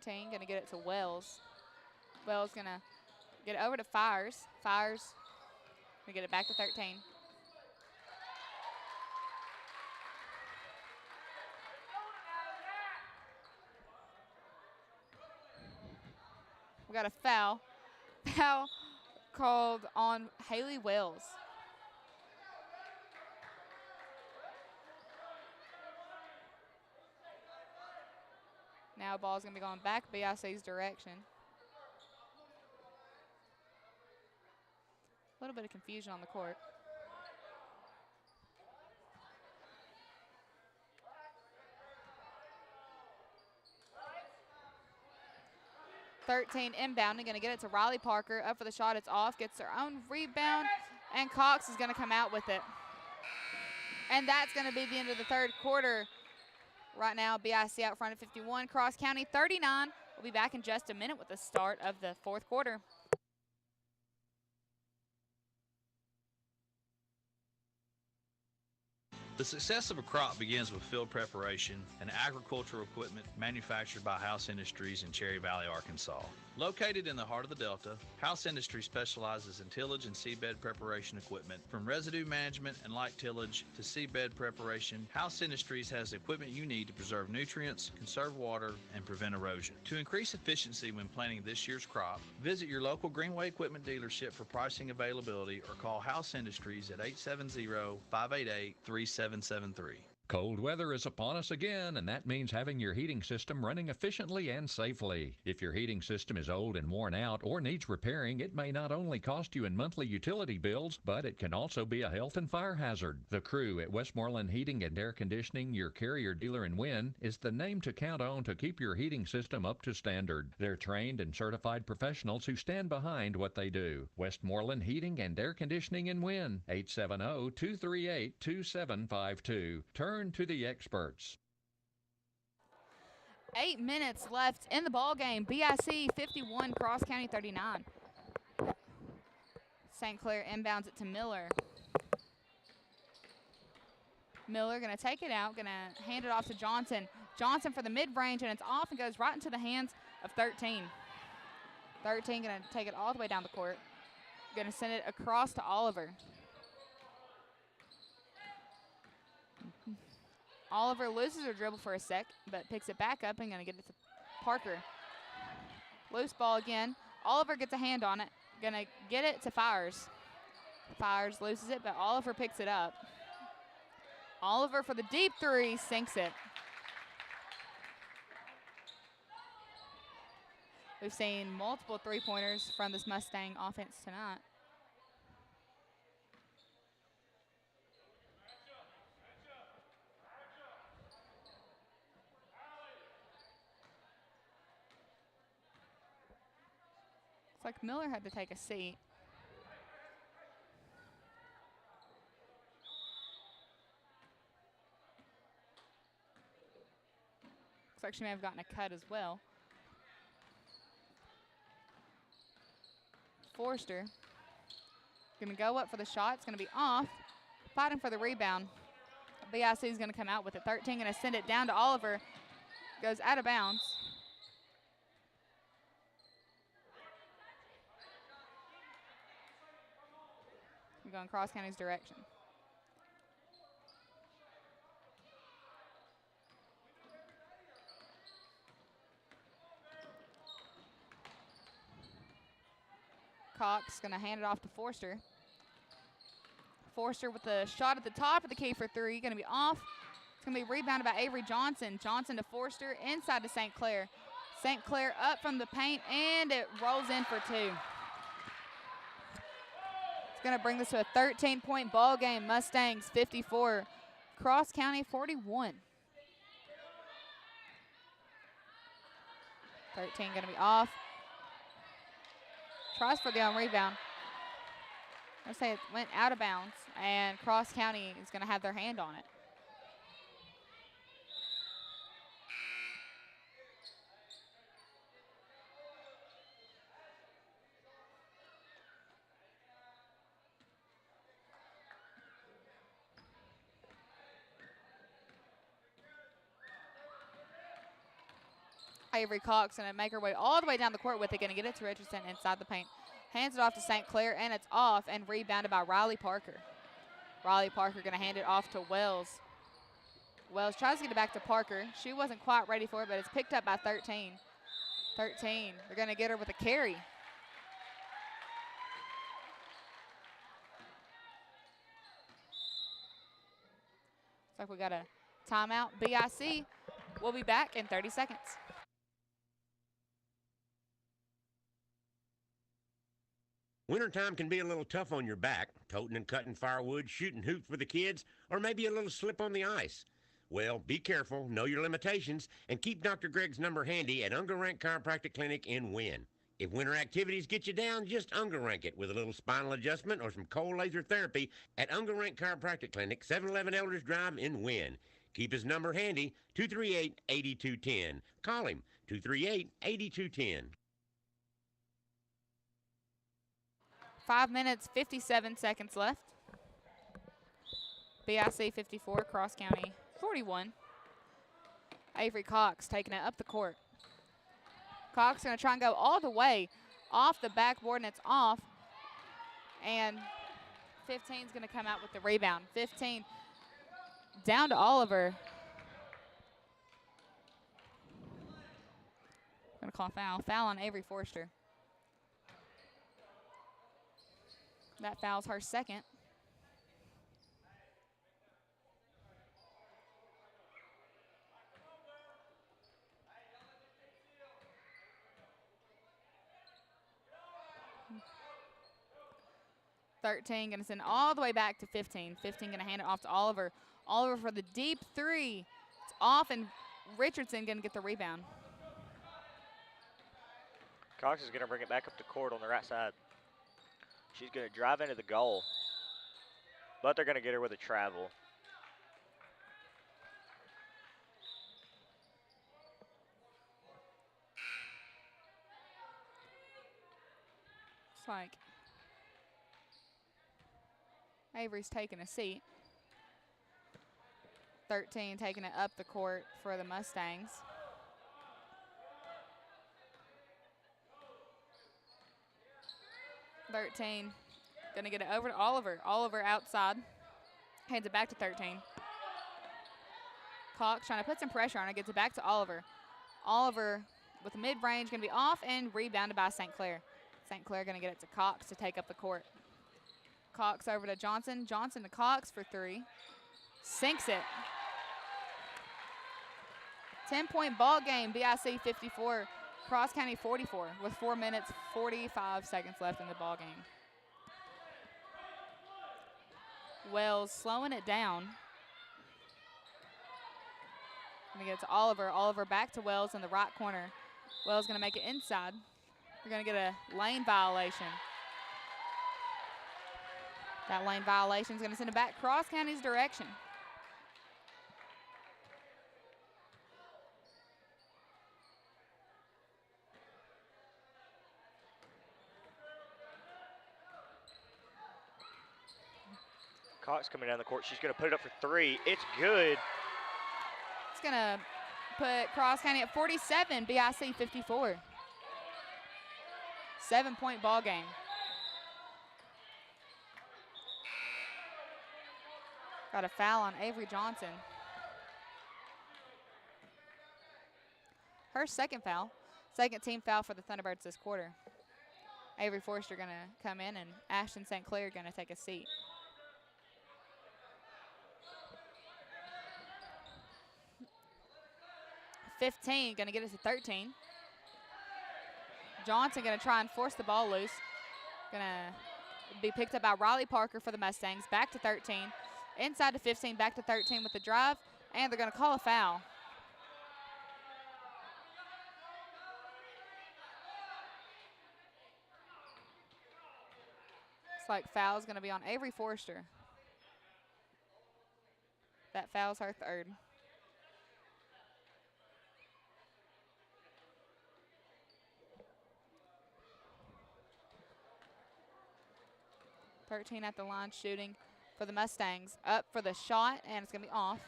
Going to get it to Wells. Wells going to Get it over to Fires. Fires. We get it back to 13. We got a foul. Foul called on Haley Wells. Now ball's going to be going back BIC's direction. A little bit of confusion on the court. (13) inbounding, going to get it to Riley Parker. Up for the shot, it's off. Gets her own rebound, and Cox is going to come out with it. And that's going to be the end of the third quarter. Right now, BIC out front at 51. Cross County 39. We'll be back in just a minute with the start of the fourth quarter. The success of a crop begins with field preparation and agricultural equipment manufactured by House Industries in Cherry Valley, Arkansas. Located in the heart of the Delta, House Industries specializes in tillage and seedbed preparation equipment. From residue management and light tillage to seedbed preparation, House Industries has the equipment you need to preserve nutrients, conserve water, and prevent erosion. To increase efficiency when planting this year's crop, visit your local Greenway Equipment dealership for pricing availability or call House Industries at 870-588-3773. Cold weather is upon us again, and that means having your heating system running efficiently and safely. If your heating system is old and worn out or needs repairing, it may not only cost you in monthly utility bills, but it can also be a health and fire hazard. The crew at Westmoreland Heating and Air Conditioning, your Carrier dealer in Wynne, is the name to count on to keep your heating system up to standard. They're trained and certified professionals who stand behind what they do. Westmoreland Heating and Air Conditioning in Wynne, 870-238-2752. Turn to the experts. 8 minutes left in the ball game. BIC 51, Cross County 39. St. Clair inbounds it to Miller. Miller going to take it out, going to hand it off to Johnson. Johnson for the mid-range, and it's off and goes right into the hands of 13. 13 going to take it all the way down the court. Going to send it across to Oliver. Oliver loses her dribble for a sec, but picks it back up and going to get it to Parker. Loose ball again. Oliver gets a hand on it. Going to get it to Fires. Fires loses it, but Oliver picks it up. Oliver for the deep three, sinks it. We've seen multiple three-pointers from this Mustang offense tonight. Looks like Miller had to take a seat. Looks like she may have gotten a cut as well. Forster going to go up for the shot. It's going to be off. Fighting for the rebound. BIC is going to come out with it. 13 going to send it down to Oliver. Goes out of bounds. We're going Cross County's direction. Cox going to hand it off to Forster. Forster with the shot at the top of the key for three. Going to be off. It's going to be rebounded by Avery Johnson. Johnson to Forster, inside to St. Clair. St. Clair up from the paint, and it rolls in for two. It's going to bring this to a 13-point ball game. Mustangs 54, Cross County 41. 13 going to be off. Tries for the on rebound. I say it went out of bounds, and Cross County is going to have their hand on it. Avery Cox going to make her way all the way down the court with it. Going to get it to Richardson inside the paint. Hands it off to St. Clair, and it's off and rebounded by Riley Parker. Riley Parker going to hand it off to Wells. Wells tries to get it back to Parker. She wasn't quite ready for it, but it's picked up by 13. 13. They're going to get her with a carry. Looks like we got a timeout. BIC will be back in 30 seconds. Wintertime can be a little tough on your back, toting and cutting firewood, shooting hoops with the kids, or maybe a little slip on the ice. Well, be careful, know your limitations, and keep Dr. Greg's number handy at Unger Rank Chiropractic Clinic in Wynn. If winter activities get you down, just Unger Rank it with a little spinal adjustment or some cold laser therapy at Unger Rank Chiropractic Clinic, 711 Elders Drive in Wynn. Keep his number handy, 238-8210. Call him, 238-8210. 5 minutes, 57 seconds left. BIC 54, Cross County 41. Avery Cox taking it up the court. Cox going to try and go all the way off the backboard, and it's off. And 15 is going to come out with the rebound. 15 down to Oliver. Going to call foul. Foul on Avery Forster. That foul's her second. Thirteen going to send all the way back to 15. 15 going to hand it off to Oliver. Oliver for the deep three. It's off, and Richardson going to get the rebound. Cox is going to bring it back up the court on the right side. She's going to drive into the goal, but they're going to get her with a travel. Looks like Avery's taking a seat. 13 taking it up the court for the Mustangs. Thirteen gonna get it over to Oliver. Oliver outside. Hands it back to 13. Cox trying to put some pressure on it. Gets it back to Oliver. Oliver with the mid-range gonna be off and rebounded by St. Clair. St. Clair gonna get it to Cox to take up the court. Cox over to Johnson. Johnson to Cox for three. Sinks it. 10-point ball game. BIC 54. Cross County 44 with 4 minutes, 45 seconds left in the ball game. Wells slowing it down. Gonna get it to Oliver. Oliver back to Wells in the right corner. Wells gonna make it inside. We're gonna get a lane violation. That lane violation is gonna send it back Cross County's direction. Cox coming down the court. She's going to put it up for three. It's good. It's going to put Cross County at 47, BIC 54. 7-point ball game. Got a foul on Avery Johnson. Her second foul. Second team foul for the Thunderbirds this quarter. Avery Forster going to come in, and Ashton St. Clair going to take a seat. .15 going to get us to 13. Johnson going to try and force the ball loose. Going to be picked up by Riley Parker for the Mustangs. Back to 13. Inside to 15, back to 13 with the drive. And they're going to call a foul. Looks like foul is going to be on Avery Forster. That foul's her third. .13 at the line shooting for the Mustangs. Up for the shot, and it's going to be off.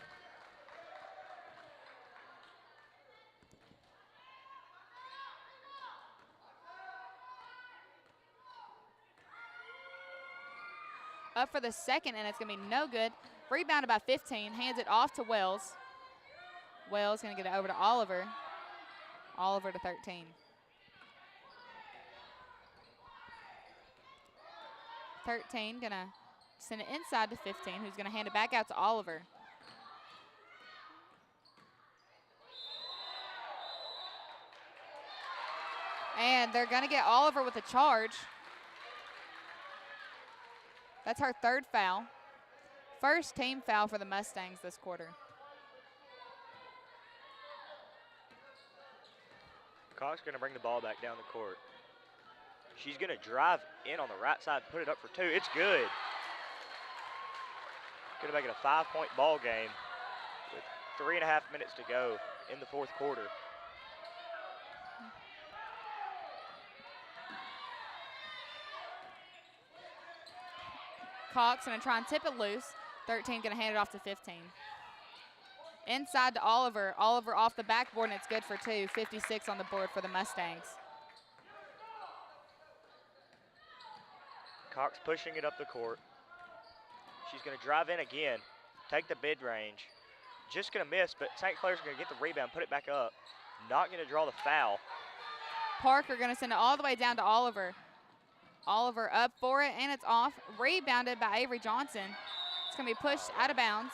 Up for the second, and it's going to be no good. Rebounded by 15. Hands it off to Wells. Wells going to get it over to Oliver. Oliver to 13. 13 going to send it inside to 15, who's going to hand it back out to Oliver. And they're going to get Oliver with a charge. That's her third foul. First team foul for the Mustangs this quarter. Cox going to bring the ball back down the court. She's going to drive in on the right side, put it up for two. It's good. Going to make it a 5-point ball game with 3.5 minutes to go in the fourth quarter. Cox going to try and tip it loose. 13 going to hand it off to 15. Inside to Oliver. Oliver off the backboard, and it's good for two. 56 on the board for the Mustangs. Cox pushing it up the court. She's going to drive in again, take the mid-range. Just going to miss, but St. Clair's going to get the rebound, put it back up. Not going to draw the foul. Parker going to send it all the way down to Oliver. Oliver up for it, and it's off. Rebounded by Avery Johnson. It's going to be pushed out of bounds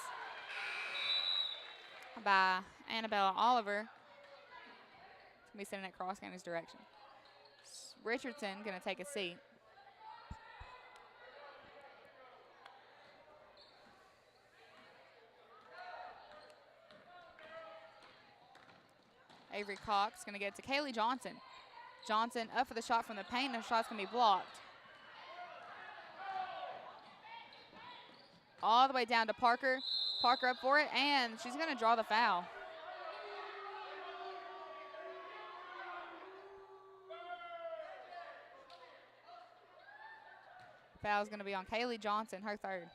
by Annabella Oliver. It's going to be sending it Cross County's direction. Richardson going to take a seat. Avery Cox going to get it to Kaylee Johnson. Johnson up for the shot from the paint, and the shot's going to be blocked. All the way down to Parker. Parker up for it, and she's going to draw the foul. Foul's going to be on Kaylee Johnson, her third.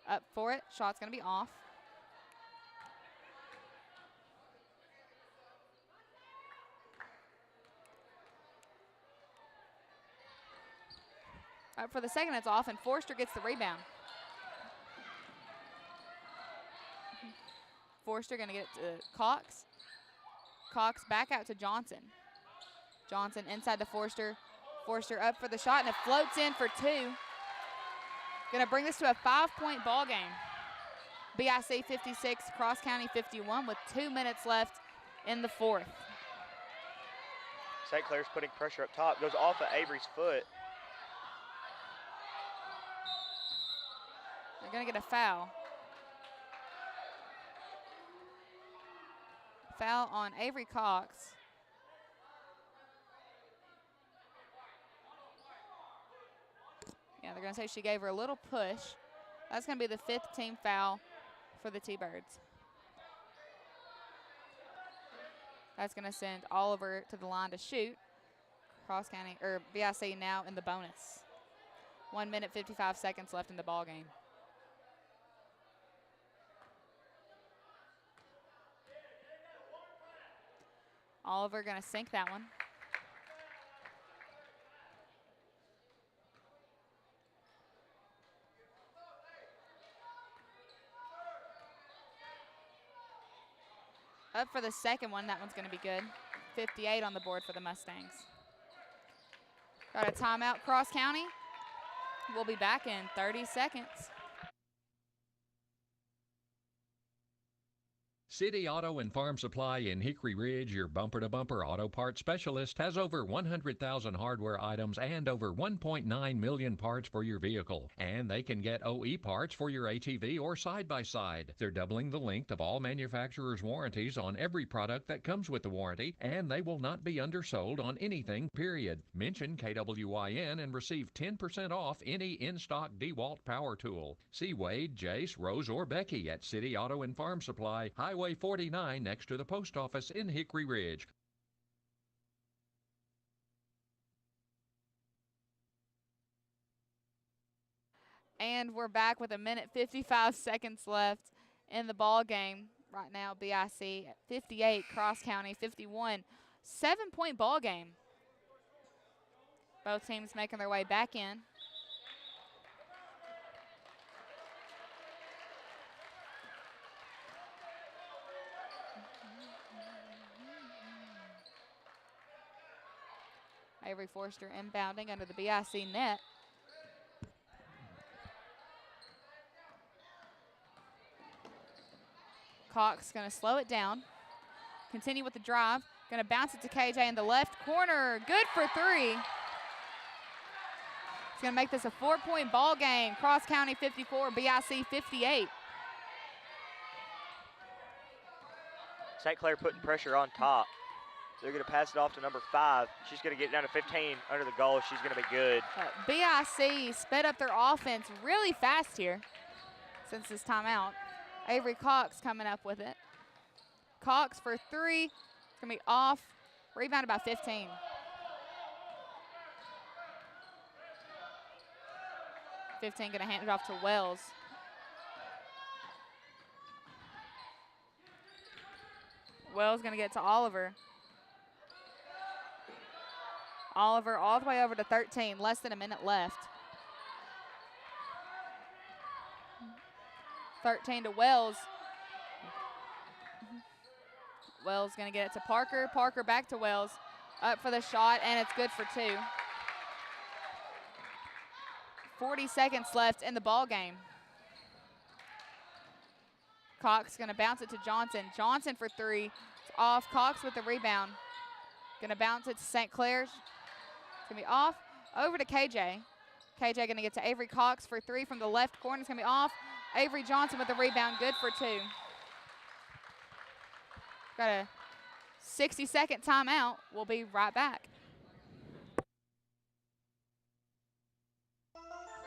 Up for it, shot's going to be off. Up for the second, it's off, and Forster gets the rebound. Forster going to get it to Cox. Cox back out to Johnson. Johnson inside to Forster. Forster up for the shot, and it floats in for two. Going to bring this to a 5-point ball game. BIC 56, Cross County 51 with 2 minutes left in the fourth. St. Clair's putting pressure up top. Goes off of Avery's foot. They're going to get a foul. Foul on Avery Cox. Yeah, they're going to say she gave her a little push. That's going to be the 5th team foul for the T-Birds. That's going to send Oliver to the line to shoot. Cross County, or BIC now in the bonus. 1 minute, 55 seconds left in the ball game. Oliver going to sink that one. Up for the second one. That one's going to be good. 58 on the board for the Mustangs. Got a timeout, Cross County. We'll be back in 30 seconds. City Auto and Farm Supply in Hickory Ridge, your bumper-to-bumper auto parts specialist, has over 100,000 hardware items and over 1.9 million parts for your vehicle. And they can get OE parts for your ATV or side-by-side. They're doubling the length of all manufacturers' warranties on every product that comes with the warranty, and they will not be undersold on anything, period. Mention KWYN and receive 10% off any in-stock DeWalt power tool. See Wade, Jace, Rose, or Becky at City Auto and Farm Supply, Highway 49 next to the post office in Hickory Ridge. And we're back with 1 minute 55 seconds left in the ball game. Right now, BIC at 58, Cross County 51. 7-point ball game. Both teams making their way back in. Avery Forster inbounding under the BIC net. Cox going to slow it down. Continue with the drive. Going to bounce it to KJ in the left corner. Good for three. It's going to make this a 4-point ball game. Cross County 54, BIC 58. St. Clair putting pressure on top. They're going to pass it off to number 5. She's going to get down to 15 under the goal. She's going to be good. BIC sped up their offense really fast here since this timeout. Avery Cox coming up with it. Cox for three. It's going to be off. Rebounded by 15. Going to hand it off to Wells. Wells going to get to Oliver. Oliver all the way over to 13. Less than a minute left. 13 to Wells. Wells going to get it to Parker. Parker back to Wells. Up for the shot, and it's good for two. 40 seconds left in the ball game. Cox going to bounce it to Johnson. Johnson for three. It's off. Cox with the rebound. Going to bounce it to St. Clair's. It's going to be off. Over to KJ. KJ going to get to Avery Cox for three from the left corner. It's going to be off. Avery Johnson with the rebound. Good for two. Got a 60-second timeout. We'll be right back.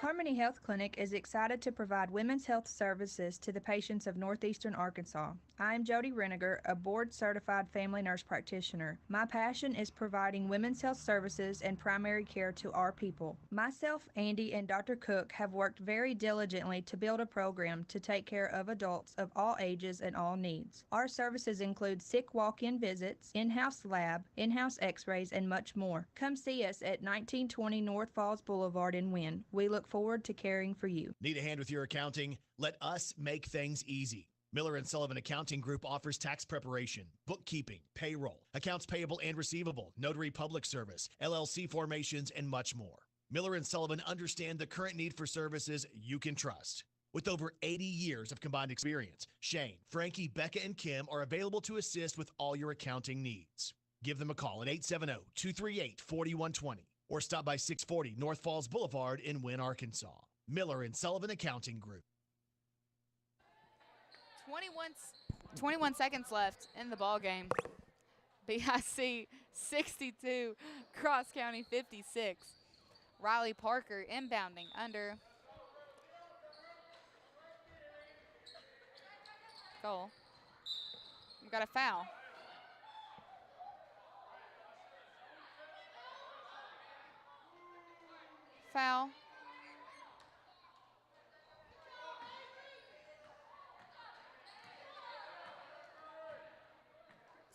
Harmony Health Clinic is excited to provide women's health services to the patients of Northeastern Arkansas. I am Jody Reniger, a board-certified family nurse practitioner. My passion is providing women's health services and primary care to our people. Myself, Andy, and Dr. Cook have worked very diligently to build a program to take care of adults of all ages and all needs. Our services include sick walk-in visits, in-house lab, in-house x-rays, and much more. Come see us at 1920 North Falls Boulevard in Wynne. We look forward to caring for you. Need a hand with your accounting? Let us make things easy. Miller & Sullivan Accounting Group offers tax preparation, bookkeeping, payroll, accounts payable and receivable, notary public service, LLC formations, and much more. Miller & Sullivan understand the current need for services you can trust. With over 80 years of combined experience, Shane, Frankie, Becca, and Kim are available to assist with all your accounting needs. Give them a call at 870-238-4120 or stop by 640 North Falls Boulevard in Wynne, Arkansas. Miller & Sullivan Accounting Group. 21 seconds left in the ball game. BIC 62, Cross County 56. Riley Parker inbounding under goal. We've got a foul. Foul.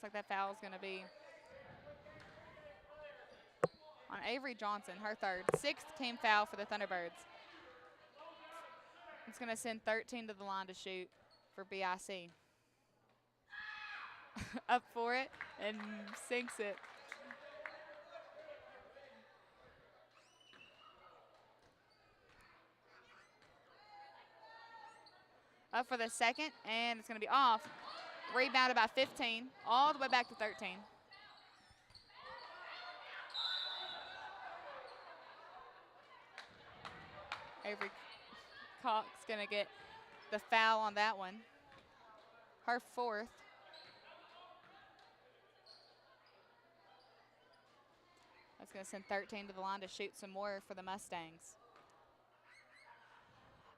Looks like that foul is going to be on Avery Johnson, her third. Sixth team foul for the Thunderbirds. It's going to send 13 to the line to shoot for BIC. Up for it and sinks it. Up for the second, and it's going to be off. Rebounded by 15, all the way back to 13. Avery Cox going to get the foul on that one. Her fourth. That's going to send 13 to the line to shoot some more for the Mustangs.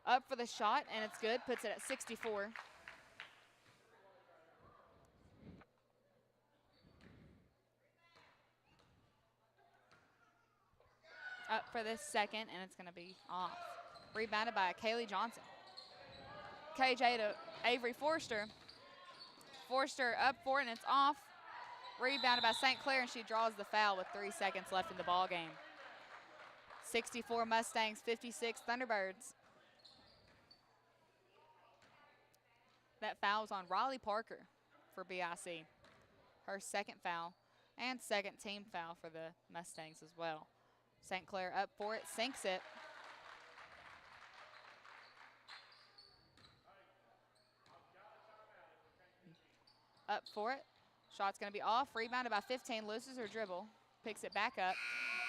Up for the shot, and it's good. Puts it at 64. Up for this second, and it's going to be off. Rebounded by Kaylee Johnson. KJ to Avery Forster. Forster up for it, and it's off. Rebounded by St. Clair, and she draws the foul with 3 seconds left in the ball game. 64 Mustangs, 56 Thunderbirds. That foul's on Riley Parker for BIC. Her second foul and second team foul for the Mustangs as well. St. Clair up for it, sinks it. Up for it. Shot's going to be off. Rebounded by 15. Loses her dribble. Picks it back up.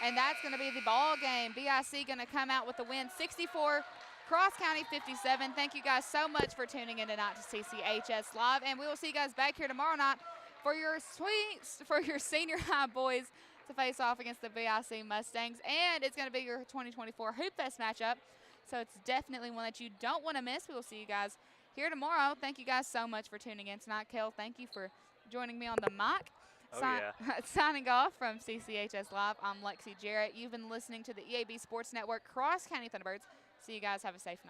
And that's going to be the ball game. BIC going to come out with the win, 64, Cross County 57. Thank you guys so much for tuning in tonight to CCHS Live. And we will see you guys back here tomorrow night for your senior high boys to face off against the BIC Mustangs. And it's going to be your 2024 Hoop Fest matchup. So it's definitely one that you don't want to miss. We will see you guys here tomorrow. Thank you guys so much for tuning in tonight. Kel, thank you for joining me on the mic. Signing off from CCHS Live, I'm Lexi Jarrett. You've been listening to the EAB Sports Network Cross County Thunderbirds. See you guys. Have a safe night.